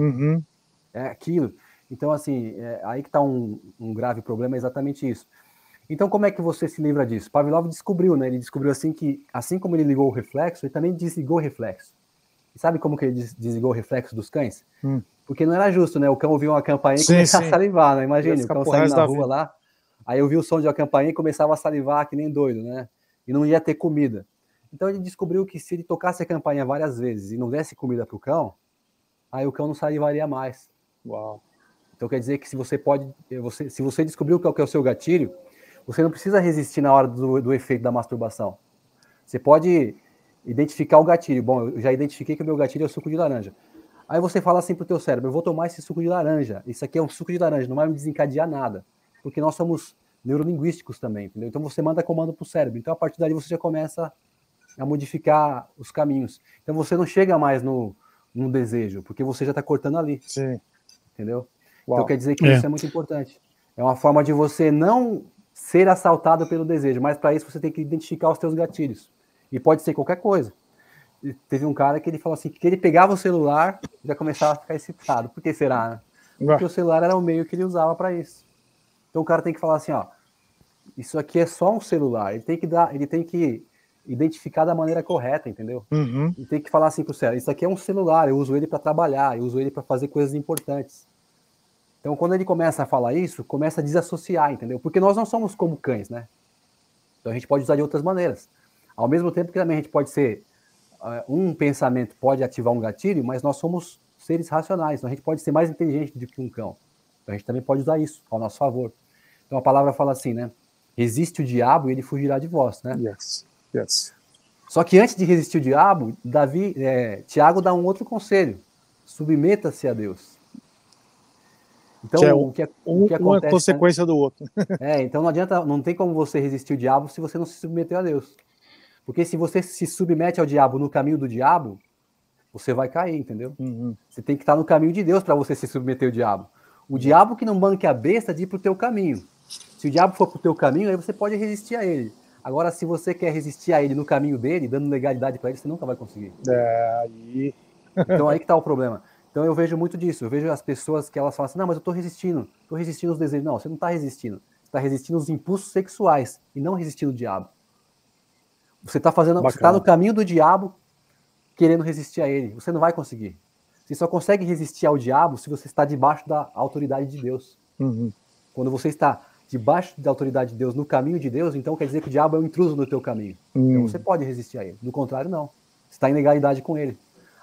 É aquilo. Então, assim, aí que está um grave problema, é exatamente isso. Então, como é que você se livra disso? Pavlov descobriu, né? Ele descobriu assim que, assim como ele ligou o reflexo, ele também desligou o reflexo. E sabe como que ele desligou o reflexo dos cães? Porque não era justo, né? O cão ouvia uma campainha e começava a salivar, né? Imagina, o cão saindo na rua lá, aí ouvia o som de uma campainha e começava a salivar que nem doido, né? E não ia ter comida. Então ele descobriu que se ele tocasse a campainha várias vezes e não desse comida pro cão, aí o cão não salivaria mais. Uau. Então quer dizer que se você descobriu qual que é o seu gatilho, você não precisa resistir na hora do efeito da masturbação. Você pode identificar o gatilho. Bom, eu já identifiquei que o meu gatilho é o suco de laranja. Aí você fala assim pro teu cérebro, eu vou tomar esse suco de laranja. Isso aqui é um suco de laranja, não vai me desencadear nada. Porque nós somos neurolinguísticos também, entendeu? Então você manda comando pro cérebro. Então a partir daí você já começa a modificar os caminhos. Então você não chega mais no desejo, porque você já está cortando ali. Sim. Entendeu? Uau. Então quer dizer que isso é muito importante. É uma forma de você não ser assaltado pelo desejo, mas para isso você tem que identificar os seus gatilhos. E pode ser qualquer coisa. E teve um cara que ele falou assim, que ele pegava o celular e já começava a ficar excitado. Por que será, né? Porque o celular era o meio que ele usava para isso. Então o cara tem que falar assim, ó, isso aqui é só um celular. Ele tem que identificar da maneira correta, entendeu? E tem que falar assim pro cérebro, isso aqui é um celular, eu uso ele para trabalhar, eu uso ele para fazer coisas importantes. Então, quando ele começa a falar isso, começa a desassociar, entendeu? Porque nós não somos como cães, né? Então, a gente pode usar de outras maneiras. Ao mesmo tempo que também a gente pode ser... um pensamento pode ativar um gatilho, mas nós somos seres racionais, então a gente pode ser mais inteligente do que um cão. Então, a gente também pode usar isso ao nosso favor. Então, a palavra fala assim, né? Resiste o diabo e ele fugirá de vós, né? Yes. Só que antes de resistir o diabo, Tiago dá um outro conselho. Submeta-se a Deus. Então, o que acontece, uma consequência do outro. Então não adianta, não tem como você resistir ao diabo se você não se submeter a Deus. Porque se você se submete ao diabo no caminho do diabo, você vai cair, entendeu? Você tem que estar no caminho de Deus para você se submeter ao diabo. O diabo que não banque a besta de ir pro teu caminho. Se o diabo for pro teu caminho, aí você pode resistir a ele. Agora, se você quer resistir a ele no caminho dele, dando legalidade para ele, você nunca vai conseguir. Então aí que tá o problema. Então eu vejo muito disso. Eu vejo as pessoas que elas falam assim, não, mas eu tô resistindo aos desejos. Não, você não tá resistindo. Você tá resistindo aos impulsos sexuais e não resistindo ao diabo. Você tá fazendo, você tá no caminho do diabo querendo resistir a ele. Você não vai conseguir. Você só consegue resistir ao diabo se você está debaixo da autoridade de Deus. Quando você está debaixo da autoridade de Deus, no caminho de Deus, então quer dizer que o diabo é um intruso no teu caminho. Então você pode resistir a ele. Do contrário, não. Você está em legalidade com ele.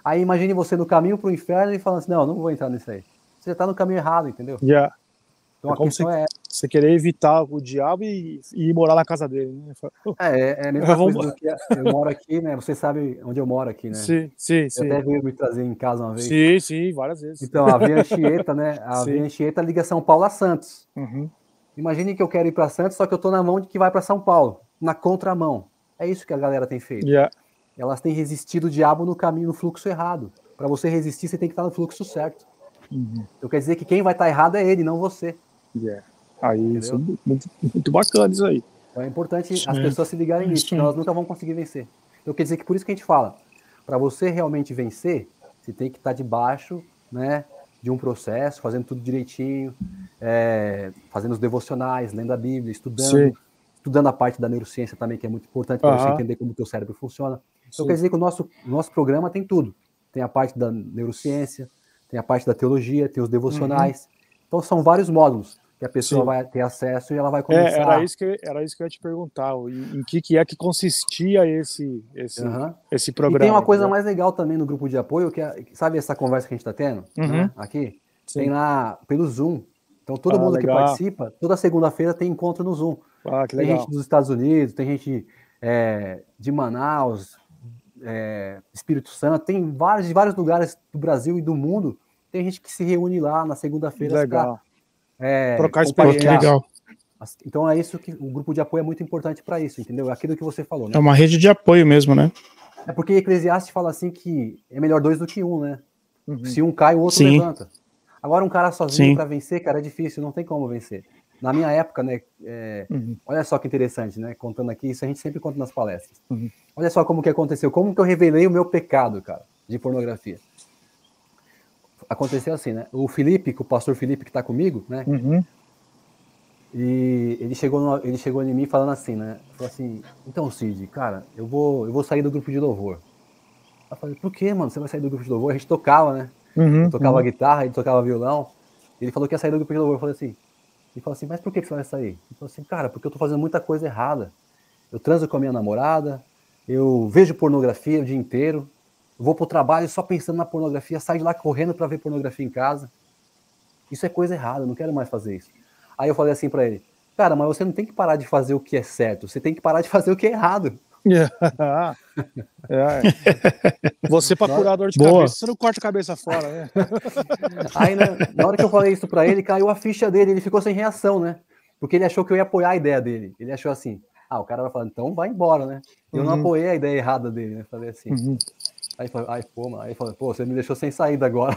Aí imagine você no caminho para o inferno e falando assim, não vou entrar nisso aí. Você já está no caminho errado, entendeu? Então a questão você querer evitar o diabo e ir morar na casa dele. Né? É a mesma coisa do que eu moro aqui, né? Você sabe onde eu moro aqui, né? Sim. Eu até veio me trazer em casa uma vez. Sim, várias vezes. Então, a Via Anchieta, né? A Via Anchieta liga São Paulo a Santos. Imagine que eu quero ir para Santos, só que eu tô na mão de que vai para São Paulo, na contramão. É isso que a galera tem feito. Elas têm resistido o diabo no caminho, no fluxo errado. Para você resistir, você tem que estar no fluxo certo. Então quer dizer que quem vai estar errado é ele, não você. Aí, isso é muito bacana isso aí. Então é importante as pessoas se ligarem nisso, senão elas nunca vão conseguir vencer. Então quer dizer que por isso que a gente fala, para você realmente vencer, você tem que estar debaixo, né, de um processo, fazendo tudo direitinho, fazendo os devocionais, lendo a Bíblia, estudando a parte da neurociência também, que é muito importante para você entender como o teu cérebro funciona. Então quer dizer que o nosso programa tem tudo. Tem a parte da neurociência, tem a parte da teologia, tem os devocionais. Então são vários módulos que a pessoa vai ter acesso e ela vai começar... Era isso que eu ia te perguntar, em que é que consistia esse programa. E tem uma coisa mais legal também no grupo de apoio, que é, sabe essa conversa que a gente está tendo, né, aqui? Tem lá pelo Zoom. Então todo mundo que participa, toda segunda-feira tem encontro no Zoom. Que legal. Tem gente dos Estados Unidos, tem gente de Manaus, Espírito Santo, tem de vários lugares do Brasil e do mundo. Tem gente que se reúne lá na segunda-feira. Legal. Trocar experiência. Legal. Então é isso que o grupo de apoio é muito importante para isso, entendeu? Aquilo que você falou, né? É uma rede de apoio mesmo, né? É porque Eclesiastes fala assim que é melhor dois do que um, né? Se um cai, o outro levanta. Agora um cara sozinho para vencer, cara, é difícil, não tem como vencer. Na minha época, né? Olha só que interessante, né? Contando aqui, isso a gente sempre conta nas palestras. Olha só como que aconteceu, como que eu revelei o meu pecado, cara, de pornografia. Aconteceu assim, né? O Felipe, o pastor Felipe que tá comigo, né? E ele chegou em mim falando assim, né? Falou assim, então, Cid, cara, eu vou sair do grupo de louvor. Eu falei, por que, mano? Você vai sair do grupo de louvor? A gente tocava, né? Eu tocava guitarra, ele tocava violão. Ele falou que ia sair do grupo de louvor. Eu falei assim, ele falou assim, mas por que você vai sair? Ele falou assim, cara, porque eu tô fazendo muita coisa errada. Eu transo com a minha namorada, eu vejo pornografia o dia inteiro, eu vou pro trabalho só pensando na pornografia, saio de lá correndo para ver pornografia em casa. Isso é coisa errada, eu não quero mais fazer isso. Aí eu falei assim para ele, cara, mas você não tem que parar de fazer o que é certo, você tem que parar de fazer o que é errado. Você para curar dor de cabeça, você não corta a cabeça fora, né? Aí na hora que eu falei isso para ele, caiu a ficha dele, ele ficou sem reação, né? Porque ele achou que eu ia apoiar a ideia dele. Ele achou assim, o cara vai falar, então vai embora, né? Eu não apoiei a ideia errada dele, né? Falei assim. Aí falou, pô, você me deixou sem saída agora.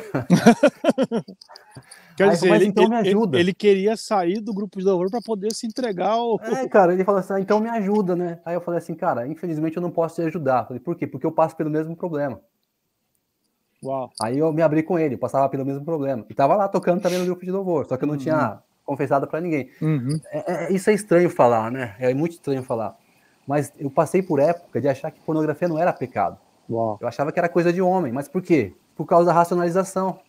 Quer dizer, então me ajuda. Ele queria sair do grupo de louvor para poder se entregar ao... cara, ele falou assim, então me ajuda, né? Aí eu falei assim, cara, infelizmente eu não posso te ajudar. Falei, por quê? Porque eu passo pelo mesmo problema. Uau. Aí eu me abri com ele, eu passava pelo mesmo problema. E tava lá tocando também no grupo de louvor, só que eu não tinha confessado para ninguém. Isso é estranho falar, né? É muito estranho falar. Mas eu passei por época de achar que pornografia não era pecado. Uau. Eu achava que era coisa de homem, mas por quê? Por causa da racionalização,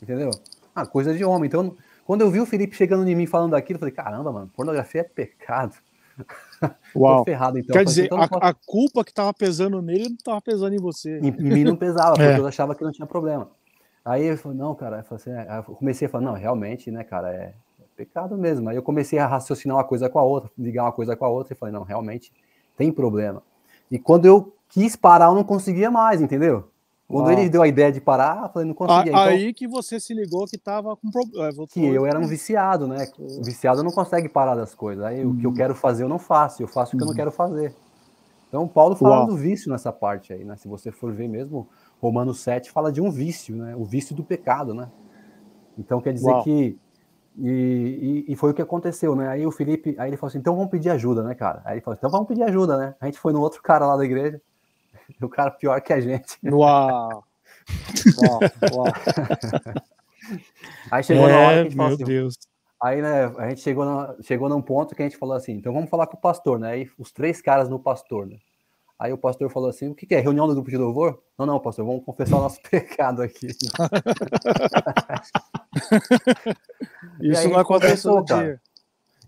entendeu? Coisa de homem. Então, quando eu vi o Felipe chegando em mim falando aquilo, eu falei, caramba, mano, pornografia é pecado. Uau. Tô ferrado, então. Quer dizer, então, a culpa que tava pesando nele não tava pesando em você. Em mim não pesava, porque eu achava que não tinha problema. Aí ele falou, não, cara, eu comecei a falar, não, realmente, né, cara, é pecado mesmo. Aí eu comecei a raciocinar uma coisa com a outra, ligar uma coisa com a outra, e falei, não, realmente tem problema. E quando eu quis parar, eu não conseguia mais, entendeu? Quando ele deu a ideia de parar, eu falei, não conseguia. Então, aí que você se ligou que tava com problema. Que eu era um viciado, né? O viciado não consegue parar das coisas. Aí o que eu quero fazer eu não faço, eu faço o que eu não quero fazer. Então, Paulo fala do vício nessa parte aí, né? Se você for ver mesmo, Romanos 7 fala de um vício, né? O vício do pecado, né? Então, quer dizer que... E foi o que aconteceu, né? Aí o Felipe, aí ele falou assim, então vamos pedir ajuda, né, cara? Aí ele falou, então vamos pedir ajuda, né? A gente foi no outro cara lá da igreja, o cara pior que a gente. Uau! Aí chegou na hora que a gente falou assim, Deus. Aí, né, a gente chegou num ponto que a gente falou assim, então vamos falar com o pastor, né? Aí os 3 caras no pastor, né? Aí o pastor falou assim, o que é? Reunião do grupo de louvor? Não, pastor, vamos confessar o nosso pecado aqui. Isso não acontece todo dia.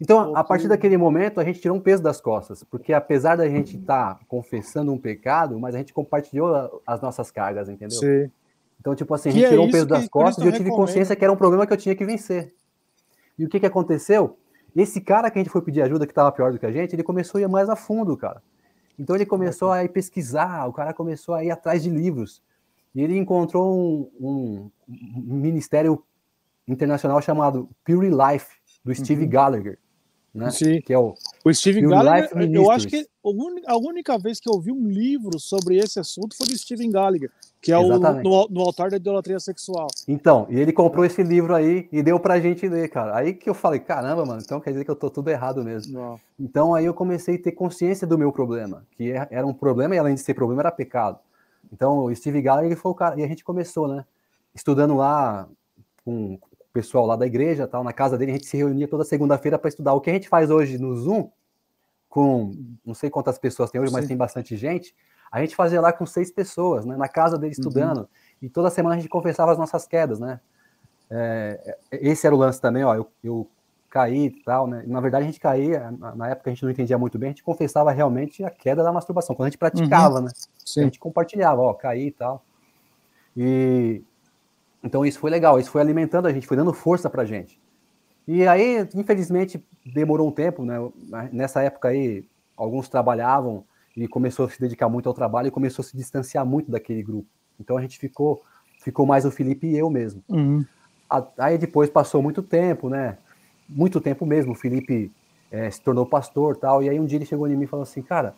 Então, a partir daquele momento, a gente tirou um peso das costas, porque apesar da gente estar confessando um pecado, mas a gente compartilhou as nossas cargas, entendeu? Sim. Então, tipo assim, a gente tirou um peso das costas e eu tive consciência que era um problema que eu tinha que vencer. E o que aconteceu? Esse cara que a gente foi pedir ajuda, que estava pior do que a gente, ele começou a ir mais a fundo, cara. Então ele começou a ir pesquisar, o cara começou a ir atrás de livros. E ele encontrou um ministério internacional chamado Pure Life, do Steve Gallagher. Né? Sim. Que é o Steve Gallagher, eu acho que a única vez que eu vi um livro sobre esse assunto foi do Steven Gallagher, que é no altar da idolatria sexual. Então, e ele comprou esse livro aí e deu pra gente ler, cara. Aí que eu falei, caramba, mano, então quer dizer que eu tô tudo errado mesmo. Não. Então aí eu comecei a ter consciência do meu problema, que era um problema e além de ser problema era pecado. Então o Steve Gallagher foi o cara, e a gente começou, né, estudando lá com o pessoal lá da igreja, tal, na casa dele, a gente se reunia toda segunda-feira para estudar. O que a gente faz hoje no Zoom, com não sei quantas pessoas tem hoje, mas tem bastante gente, a gente fazia lá com 6 pessoas, né, na casa dele estudando, e toda semana a gente confessava as nossas quedas, né. Esse era o lance também, ó, eu caí e tal, né, na verdade a gente caía, na época a gente não entendia muito bem, a gente confessava realmente a queda da masturbação, quando a gente praticava, né, a gente compartilhava, ó, caí e tal, e então isso foi legal, isso foi alimentando a gente, foi dando força pra gente. E aí, infelizmente, demorou um tempo, né? Nessa época aí, alguns trabalhavam e começou a se dedicar muito ao trabalho e começou a se distanciar muito daquele grupo. Então a gente ficou mais o Felipe e eu mesmo. Aí depois passou muito tempo, né? Muito tempo mesmo, o Felipe se tornou pastor e tal, e aí um dia ele chegou em mim e falou assim, cara,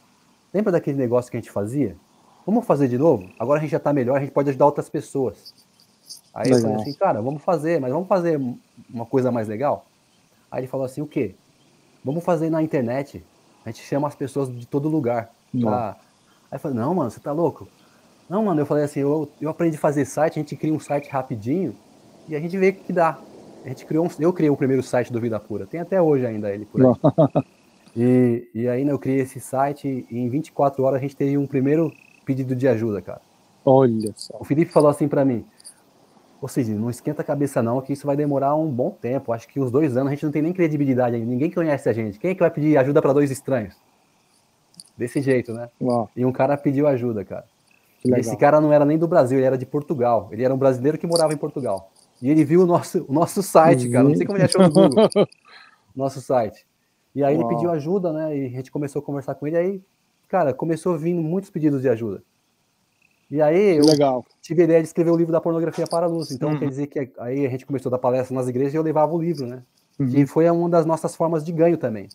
lembra daquele negócio que a gente fazia? Vamos fazer de novo? Agora a gente já tá melhor, a gente pode ajudar outras pessoas. Aí eu falei assim, cara, vamos fazer, mas vamos fazer uma coisa mais legal? Aí ele falou assim, o quê? Vamos fazer na internet, a gente chama as pessoas de todo lugar. Aí eu falei, não, mano, você tá louco? Não, mano, eu falei assim, eu aprendi a fazer site, a gente cria um site rapidinho e a gente vê o que dá. A gente eu criei o primeiro site do Vida Pura, tem até hoje ainda ele por aí. E aí eu criei esse site e em 24 horas a gente teve um primeiro pedido de ajuda, cara. Olha só. O Felipe falou assim pra mim, ou seja, não esquenta a cabeça não, que isso vai demorar um bom tempo. Acho que uns 2 anos a gente não tem nem credibilidade ainda. Ninguém conhece a gente. Quem é que vai pedir ajuda para 2 estranhos? Desse jeito, né? E um cara pediu ajuda, cara. E esse cara não era nem do Brasil, ele era de Portugal. Ele era um brasileiro que morava em Portugal. E ele viu o nosso site, cara. Não sei como ele achou no Google. Nosso site. E aí ele pediu ajuda, né? E a gente começou a conversar com ele. Aí, cara, começou vindo muitos pedidos de ajuda. E aí eu tive a ideia de escrever o livro da pornografia para a luz. Então quer dizer que aí a gente começou a dar palestra nas igrejas e eu levava o livro, né? Que foi uma das nossas formas de ganho também.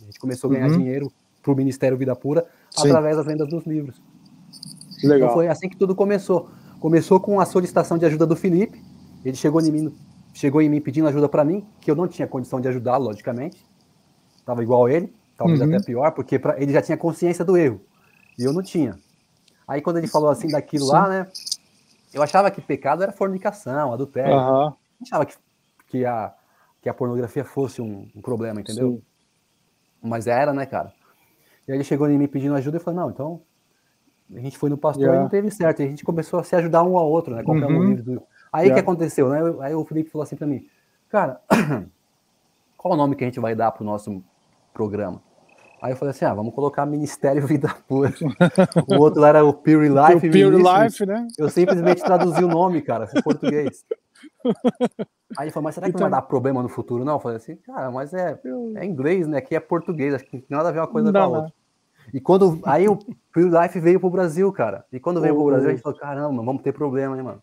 A gente começou a ganhar dinheiro para o Ministério Vida Pura através das vendas dos livros. Legal. Então foi assim que tudo começou. Começou com a solicitação de ajuda do Felipe. Ele chegou em mim pedindo ajuda para mim, que eu não tinha condição de ajudá-lo, logicamente. Estava igual a ele, talvez até pior, porque ele já tinha consciência do erro. E eu não tinha. Aí quando ele falou assim daquilo lá, né? Eu achava que pecado era fornicação, adultério. Não achava que a pornografia fosse um problema, entendeu? Mas era, né, cara? E aí ele chegou em mim pedindo ajuda e falou, não, então... A gente foi no pastor e não teve certo. E a gente começou a se ajudar um ao outro, né? Qualquer um livro. Aí o que aconteceu, né? Aí o Felipe falou assim pra mim, cara, qual o nome que a gente vai dar pro nosso programa? Aí eu falei assim, vamos colocar Ministério Vida Pura. O outro lá era o Pure Life. O Pure Life, né? Eu simplesmente traduzi o nome, cara, pro português. Aí ele falou, mas será que não vai dar problema no futuro? Não, eu falei assim, cara, mas é inglês, né? Aqui é português, acho que não tem nada a ver uma coisa com a outra. E quando aí o Pure Life veio pro Brasil, cara. E quando veio pro Brasil, a gente falou, caramba, vamos ter problema, hein, mano.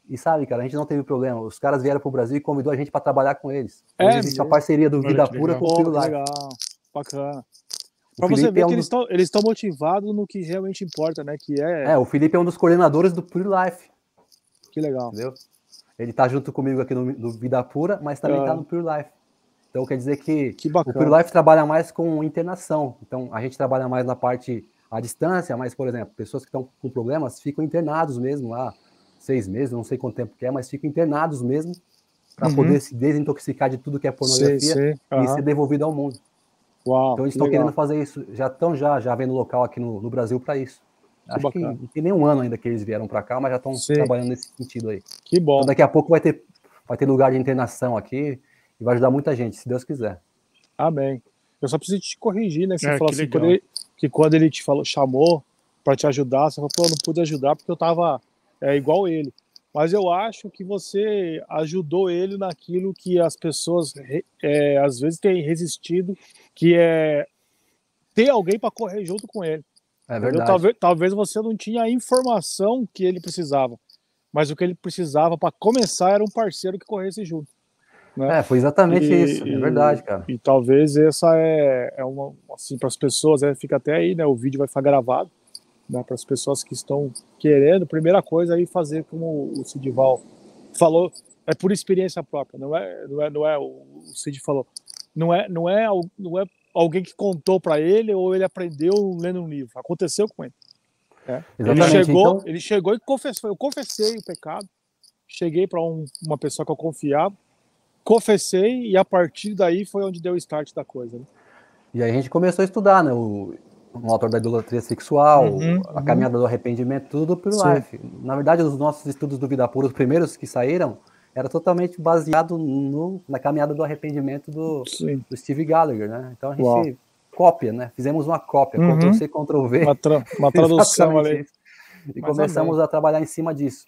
E sabe, cara, a gente não teve problema. Os caras vieram pro Brasil e convidou a gente para trabalhar com eles. Hoje existe a parceria do Vida Pura com o Pure Life. Legal, bacana. Para você ver que eles estão motivados no que realmente importa, né? Que o Felipe é um dos coordenadores do Pure Life. Que legal. Entendeu? Ele tá junto comigo aqui no Vida Pura, mas também tá no Pure Life. Então quer dizer que o Pure Life trabalha mais com internação. Então a gente trabalha mais na parte à distância, mas, por exemplo, pessoas que estão com problemas ficam internados mesmo lá, 6 meses, não sei quanto tempo que é, mas ficam internados mesmo para poder se desintoxicar de tudo que é pornografia e ser devolvido ao mundo. Uau, então eles estão querendo fazer isso, já vendo local aqui no Brasil para isso. Acho que não tem nem um ano ainda que eles vieram para cá, mas já estão trabalhando nesse sentido aí. Que bom. Então daqui a pouco vai ter lugar de internação aqui e vai ajudar muita gente, se Deus quiser. Amém. Eu só preciso te corrigir, né? Você falou assim, quando ele te chamou para te ajudar, você falou, pô, eu não pude ajudar porque eu tava igual ele. Mas eu acho que você ajudou ele naquilo que as pessoas às vezes têm resistido, que é ter alguém para correr junto com ele. É verdade. Talvez você não tinha a informação que ele precisava, mas o que ele precisava para começar era um parceiro que corresse junto. Né? Foi exatamente isso, é verdade, cara. E talvez essa é uma, assim, para as pessoas, fica até aí, né? O vídeo vai ficar gravado, né, para as pessoas que estão querendo, primeira coisa aí fazer como o Sidival falou, é por experiência própria, não é o Cid falou, não é alguém que contou para ele ou ele aprendeu lendo um livro, aconteceu com ele. Ele chegou e confessou, eu confessei o pecado, cheguei para uma pessoa que eu confiava, confessei e a partir daí foi onde deu o start da coisa. Né? E aí a gente começou a estudar, né, o autor da idolatria sexual, a caminhada do arrependimento, tudo do Pure Life. Na verdade, os nossos estudos do Vida Pura, os primeiros que saíram, era totalmente baseado na caminhada do arrependimento do Steve Gallagher, né? Então a gente cópia, né? Fizemos uma cópia, Ctrl-C, Ctrl-V. Uma tradução ali. E começamos a trabalhar em cima disso.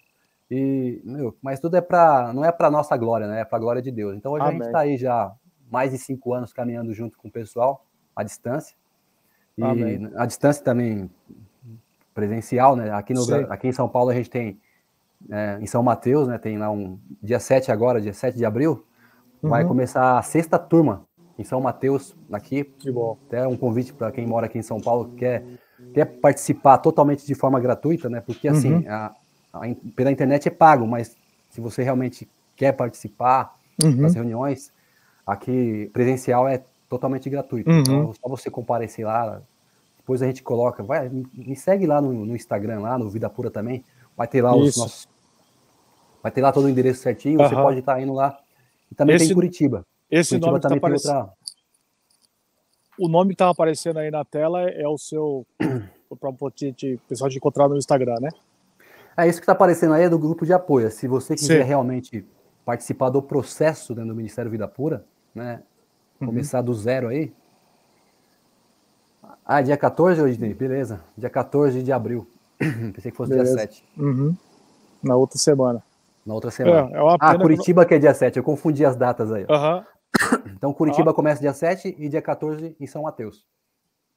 Mas tudo não é para nossa glória, né? É para a glória de Deus. Então hoje a gente está aí já mais de 5 anos caminhando junto com o pessoal, à distância. E a distância também presencial, né? Aqui em São Paulo a gente tem, em São Mateus, né? Tem lá dia 7 de abril, vai começar a 6ª turma em São Mateus, aqui. Que bom. Até um convite para quem mora aqui em São Paulo, quer participar totalmente de forma gratuita, né? Porque assim, pela internet é pago, mas se você realmente quer participar das reuniões, aqui presencial é totalmente gratuito. Então, só você comparecer lá, depois a gente coloca, me segue lá no Instagram, lá no Vida Pura também, vai ter lá vai ter lá todo o endereço certinho, você pode estar indo lá. E também tem Curitiba. Esse Curitiba nome também que tá aparecendo. O nome que estava aparecendo aí na tela é o seu, para o pessoal te encontrar no Instagram, né? Isso que está aparecendo aí é do grupo de apoio. Se você quiser realmente participar do processo dentro do Ministério Vida Pura, né? Começar do zero aí. Dia 14 hoje, beleza. Dia 14 de abril. Pensei que fosse dia 7. Na outra semana. Na outra semana. Curitiba que é dia 7. Eu confundi as datas aí. Então, Curitiba começa dia 7 e dia 14 em São Mateus.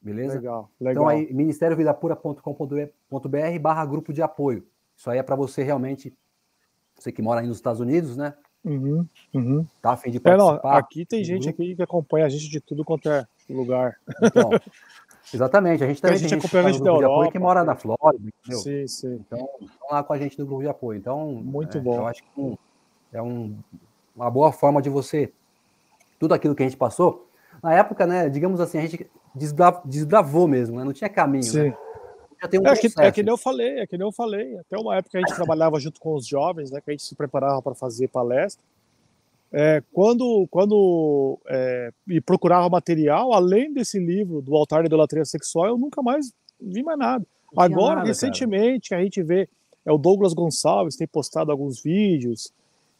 Beleza? Legal. Então, aí, ministériovidapura.com.br/grupo de apoio. Isso aí é para você realmente, você que mora aí nos Estados Unidos, né? Tá a fim de participar. Aqui tem gente aqui que acompanha a gente de tudo quanto é lugar. Então, exatamente. A gente também tem gente acompanha a gente da grupo de Europa, apoio que mora na Flórida, entendeu? Sim. Então, estão lá com a gente no grupo de apoio. Então, muito bom. Eu acho que é uma boa forma de você, tudo aquilo que a gente passou, na época, né, digamos assim, a gente desbravou mesmo, né? Não tinha caminho, né? Já tem que nem eu falei, até uma época a gente trabalhava junto com os jovens, né, que a gente se preparava para fazer palestra, quando e procurava material, além desse livro do Altar da Idolatria Sexual, eu nunca mais vi mais nada. Agora, recentemente, a gente vê, o Douglas Gonçalves tem postado alguns vídeos,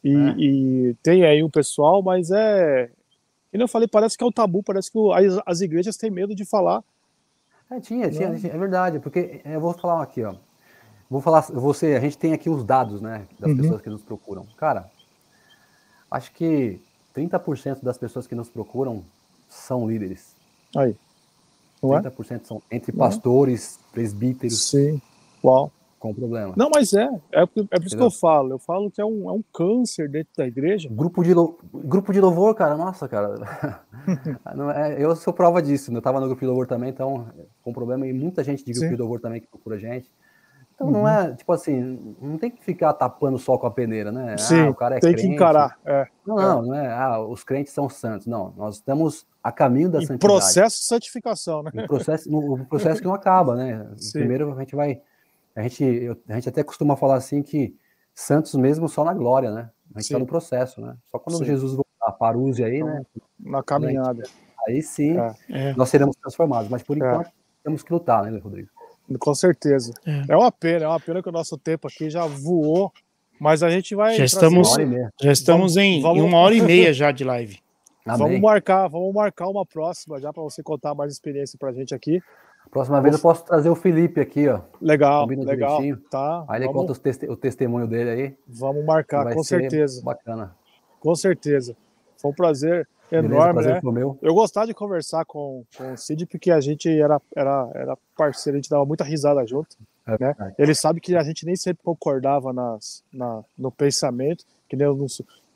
e tem aí um pessoal, mas como eu falei, parece que é um tabu, parece que as igrejas têm medo de falar. Tinha, é verdade, porque eu vou falar aqui, ó. A gente tem aqui os dados, né, das pessoas que nos procuram. Cara, acho que 30% das pessoas que nos procuram são líderes. Aí. 30% são entre pastores, presbíteros. Sim, uau. Com problema. Não, mas é por isso que eu falo que é um câncer dentro da igreja. Grupo de louvor, cara, nossa, cara. Eu sou prova disso, eu tava no grupo de louvor também, então, com problema, e muita gente de grupo de louvor também que procura a gente. Então não é, tipo assim, não tem que ficar tapando o sol com a peneira, né? Sim, o cara é tem crente. Que encarar. Não é, os crentes são santos. Não, nós estamos a caminho da santidade. Processo de santificação, né? O processo que não acaba, né? Sim. Primeiro a gente vai... A gente até costuma falar assim que santos mesmo só na glória, né? A gente está no processo, né? Só quando Jesus voltar, paruse aí, né? Na caminhada. Aí sim, nós seremos transformados. Mas por enquanto, temos que lutar, né, Rodrigo? Com certeza. É uma pena que o nosso tempo aqui já voou, mas a gente vai... Já estamos em 1h30 já de live. Vamos marcar uma próxima já para você contar mais experiência pra gente aqui. Próxima vez eu posso trazer o Felipe aqui, ó. Legal. Tá. Aí ele conta o testemunho dele aí. Vamos marcar, com certeza. Bacana. Com certeza. Foi um prazer enorme, prazer né? foi meu. Eu gostava de conversar com o Cid, porque a gente era parceiro, a gente dava muita risada junto. Né? Ele sabe que a gente nem sempre concordava no pensamento, que nem eu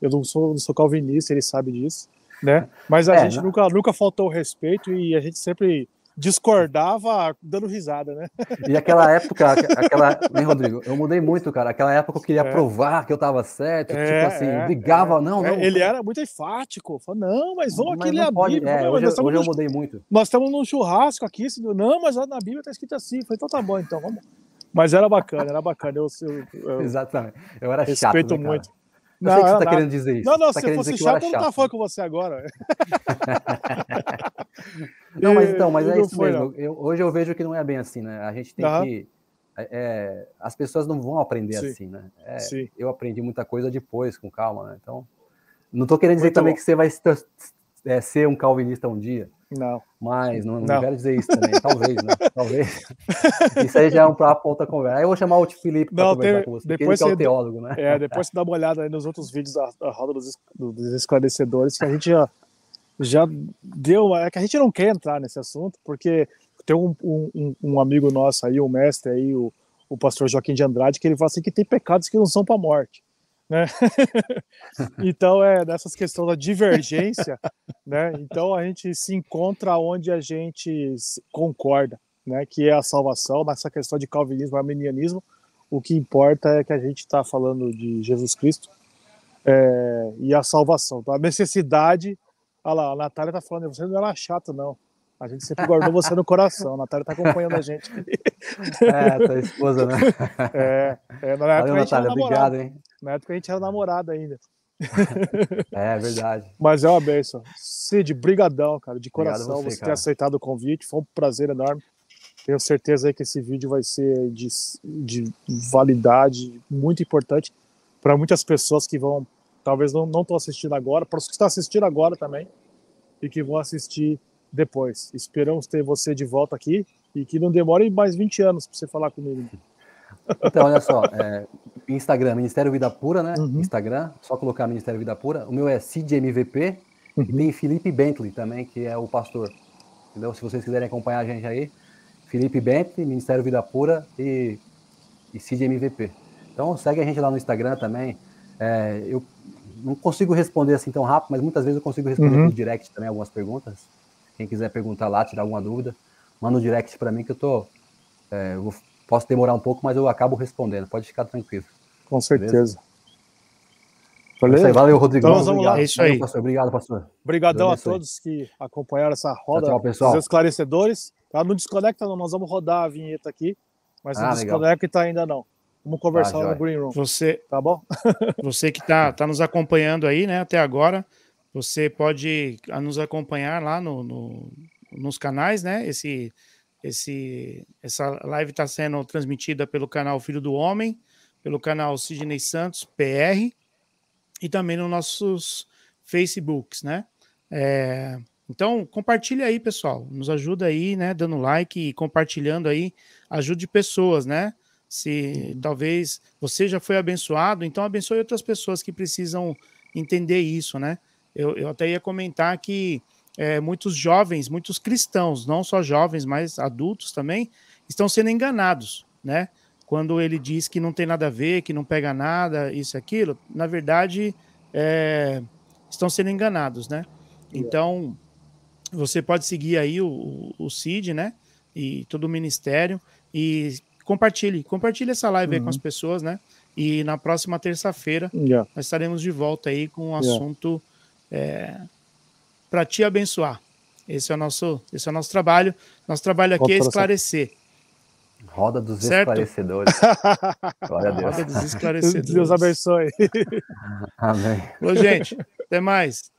não sou calvinista, ele sabe disso, né? Mas a gente nunca faltou o respeito e a gente sempre discordava dando risada, né? E aquela época, né, Rodrigo? Eu mudei muito, cara. Aquela época eu queria provar que eu tava certo, tipo assim, brigava, não. Ele era muito enfático, falou, não, mas vamos aqui ler a Bíblia. Hoje eu mudei muito. Nós estamos num churrasco aqui, não, mas na Bíblia tá escrito assim. Falei, então tá bom, então, vamos. Mas era bacana. Eu Exatamente. Eu era respeito chato, né, muito. Eu sei que você tá querendo dizer isso. Não, se fosse chato, eu não tava falando com você agora. Não, mas é isso mesmo. Hoje eu vejo que não é bem assim, né? A gente tem que... as pessoas não vão aprender assim, né? Eu aprendi muita coisa depois, com calma, né? Então, não tô querendo dizer também que você vai ser um calvinista um dia. Não. Mas não quero dizer isso também. Talvez, né? Talvez. Isso aí já é um papo outra conversa. Aí eu vou chamar o Felipe para conversar com você, depois ele que é o teólogo, né? Depois você dá uma olhada aí nos outros vídeos da Roda dos Esclarecedores, que a gente já deu... É que a gente não quer entrar nesse assunto, porque tem um amigo nosso aí, um mestre aí, o pastor Joaquim de Andrade, que ele fala assim que tem pecados que não são para a morte. Né? Então nessas questões da divergência, né? Então a gente se encontra onde a gente concorda, né? Que é a salvação. Nessa questão de calvinismo e arminianismo, o que importa é que a gente está falando de Jesus Cristo e a salvação. Então, a necessidade, olha lá, a Natália está falando, você não era chato, não. A gente sempre guardou você no coração. A Natália está acompanhando a gente. Tua esposa, né? Valeu, Natália, obrigado, hein? Na época a gente era namorado ainda. É verdade. Mas é uma bênção. Cid, brigadão, cara, de coração, você ter cara. aceitado o convite. Foi um prazer enorme. Tenho certeza aí que esse vídeo vai ser de validade muito importante para muitas pessoas que vão, talvez não estão assistindo agora, para os que estão assistindo agora também e que vão assistir depois. Esperamos ter você de volta aqui e que não demore mais 20 anos para você falar comigo. Então, olha só, Instagram, Ministério Vida Pura, né? Instagram, só colocar Ministério Vida Pura. O meu é CidMVP e tem Felipe Bentley também, que é o pastor. Entendeu? Se vocês quiserem acompanhar a gente aí, Felipe Bentley, Ministério Vida Pura e CidMVP. Então, segue a gente lá no Instagram também. Eu não consigo responder assim tão rápido, mas muitas vezes eu consigo responder no direct também algumas perguntas. Quem quiser perguntar lá, tirar alguma dúvida, manda um direct para mim que eu posso demorar um pouco, mas eu acabo respondendo. Pode ficar tranquilo. Com certeza. Beleza? Valeu, Rodrigo. Então, vamos lá. É isso aí. Valeu, pastor. Obrigado, pastor. Obrigadão a todos que acompanharam essa roda tchau, pessoal. dos esclarecedores. Tá? Não desconecta, não. Nós vamos rodar a vinheta aqui, mas não desconecta ainda não. Vamos conversar no Green Room. Tá bom? Você que tá nos acompanhando aí, né, até agora, você pode nos acompanhar lá nos canais, né? Essa live está sendo transmitida pelo canal Filho do Homem, pelo canal Sidney Santos PR e também nos nossos Facebooks, né? Então, compartilha aí, pessoal. Nos ajuda aí, né? Dando like e compartilhando aí. Ajude pessoas, né? Se talvez você já foi abençoado, então abençoe outras pessoas que precisam entender isso, né? Eu até ia comentar que muitos jovens, muitos cristãos, não só jovens, mas adultos também, estão sendo enganados, né? Quando ele diz que não tem nada a ver, que não pega nada, isso e aquilo, na verdade, estão sendo enganados, né? Então, você pode seguir aí o Cid, né? E todo o ministério, e compartilhe essa live aí com as pessoas, né? E na próxima terça-feira nós estaremos de volta aí com um assunto para te abençoar. Esse é o nosso trabalho. Nosso trabalho aqui é esclarecer. Roda dos esclarecedores. Glória a Deus. Roda dos esclarecedores. Deus abençoe. Amém. Ô, gente, até mais.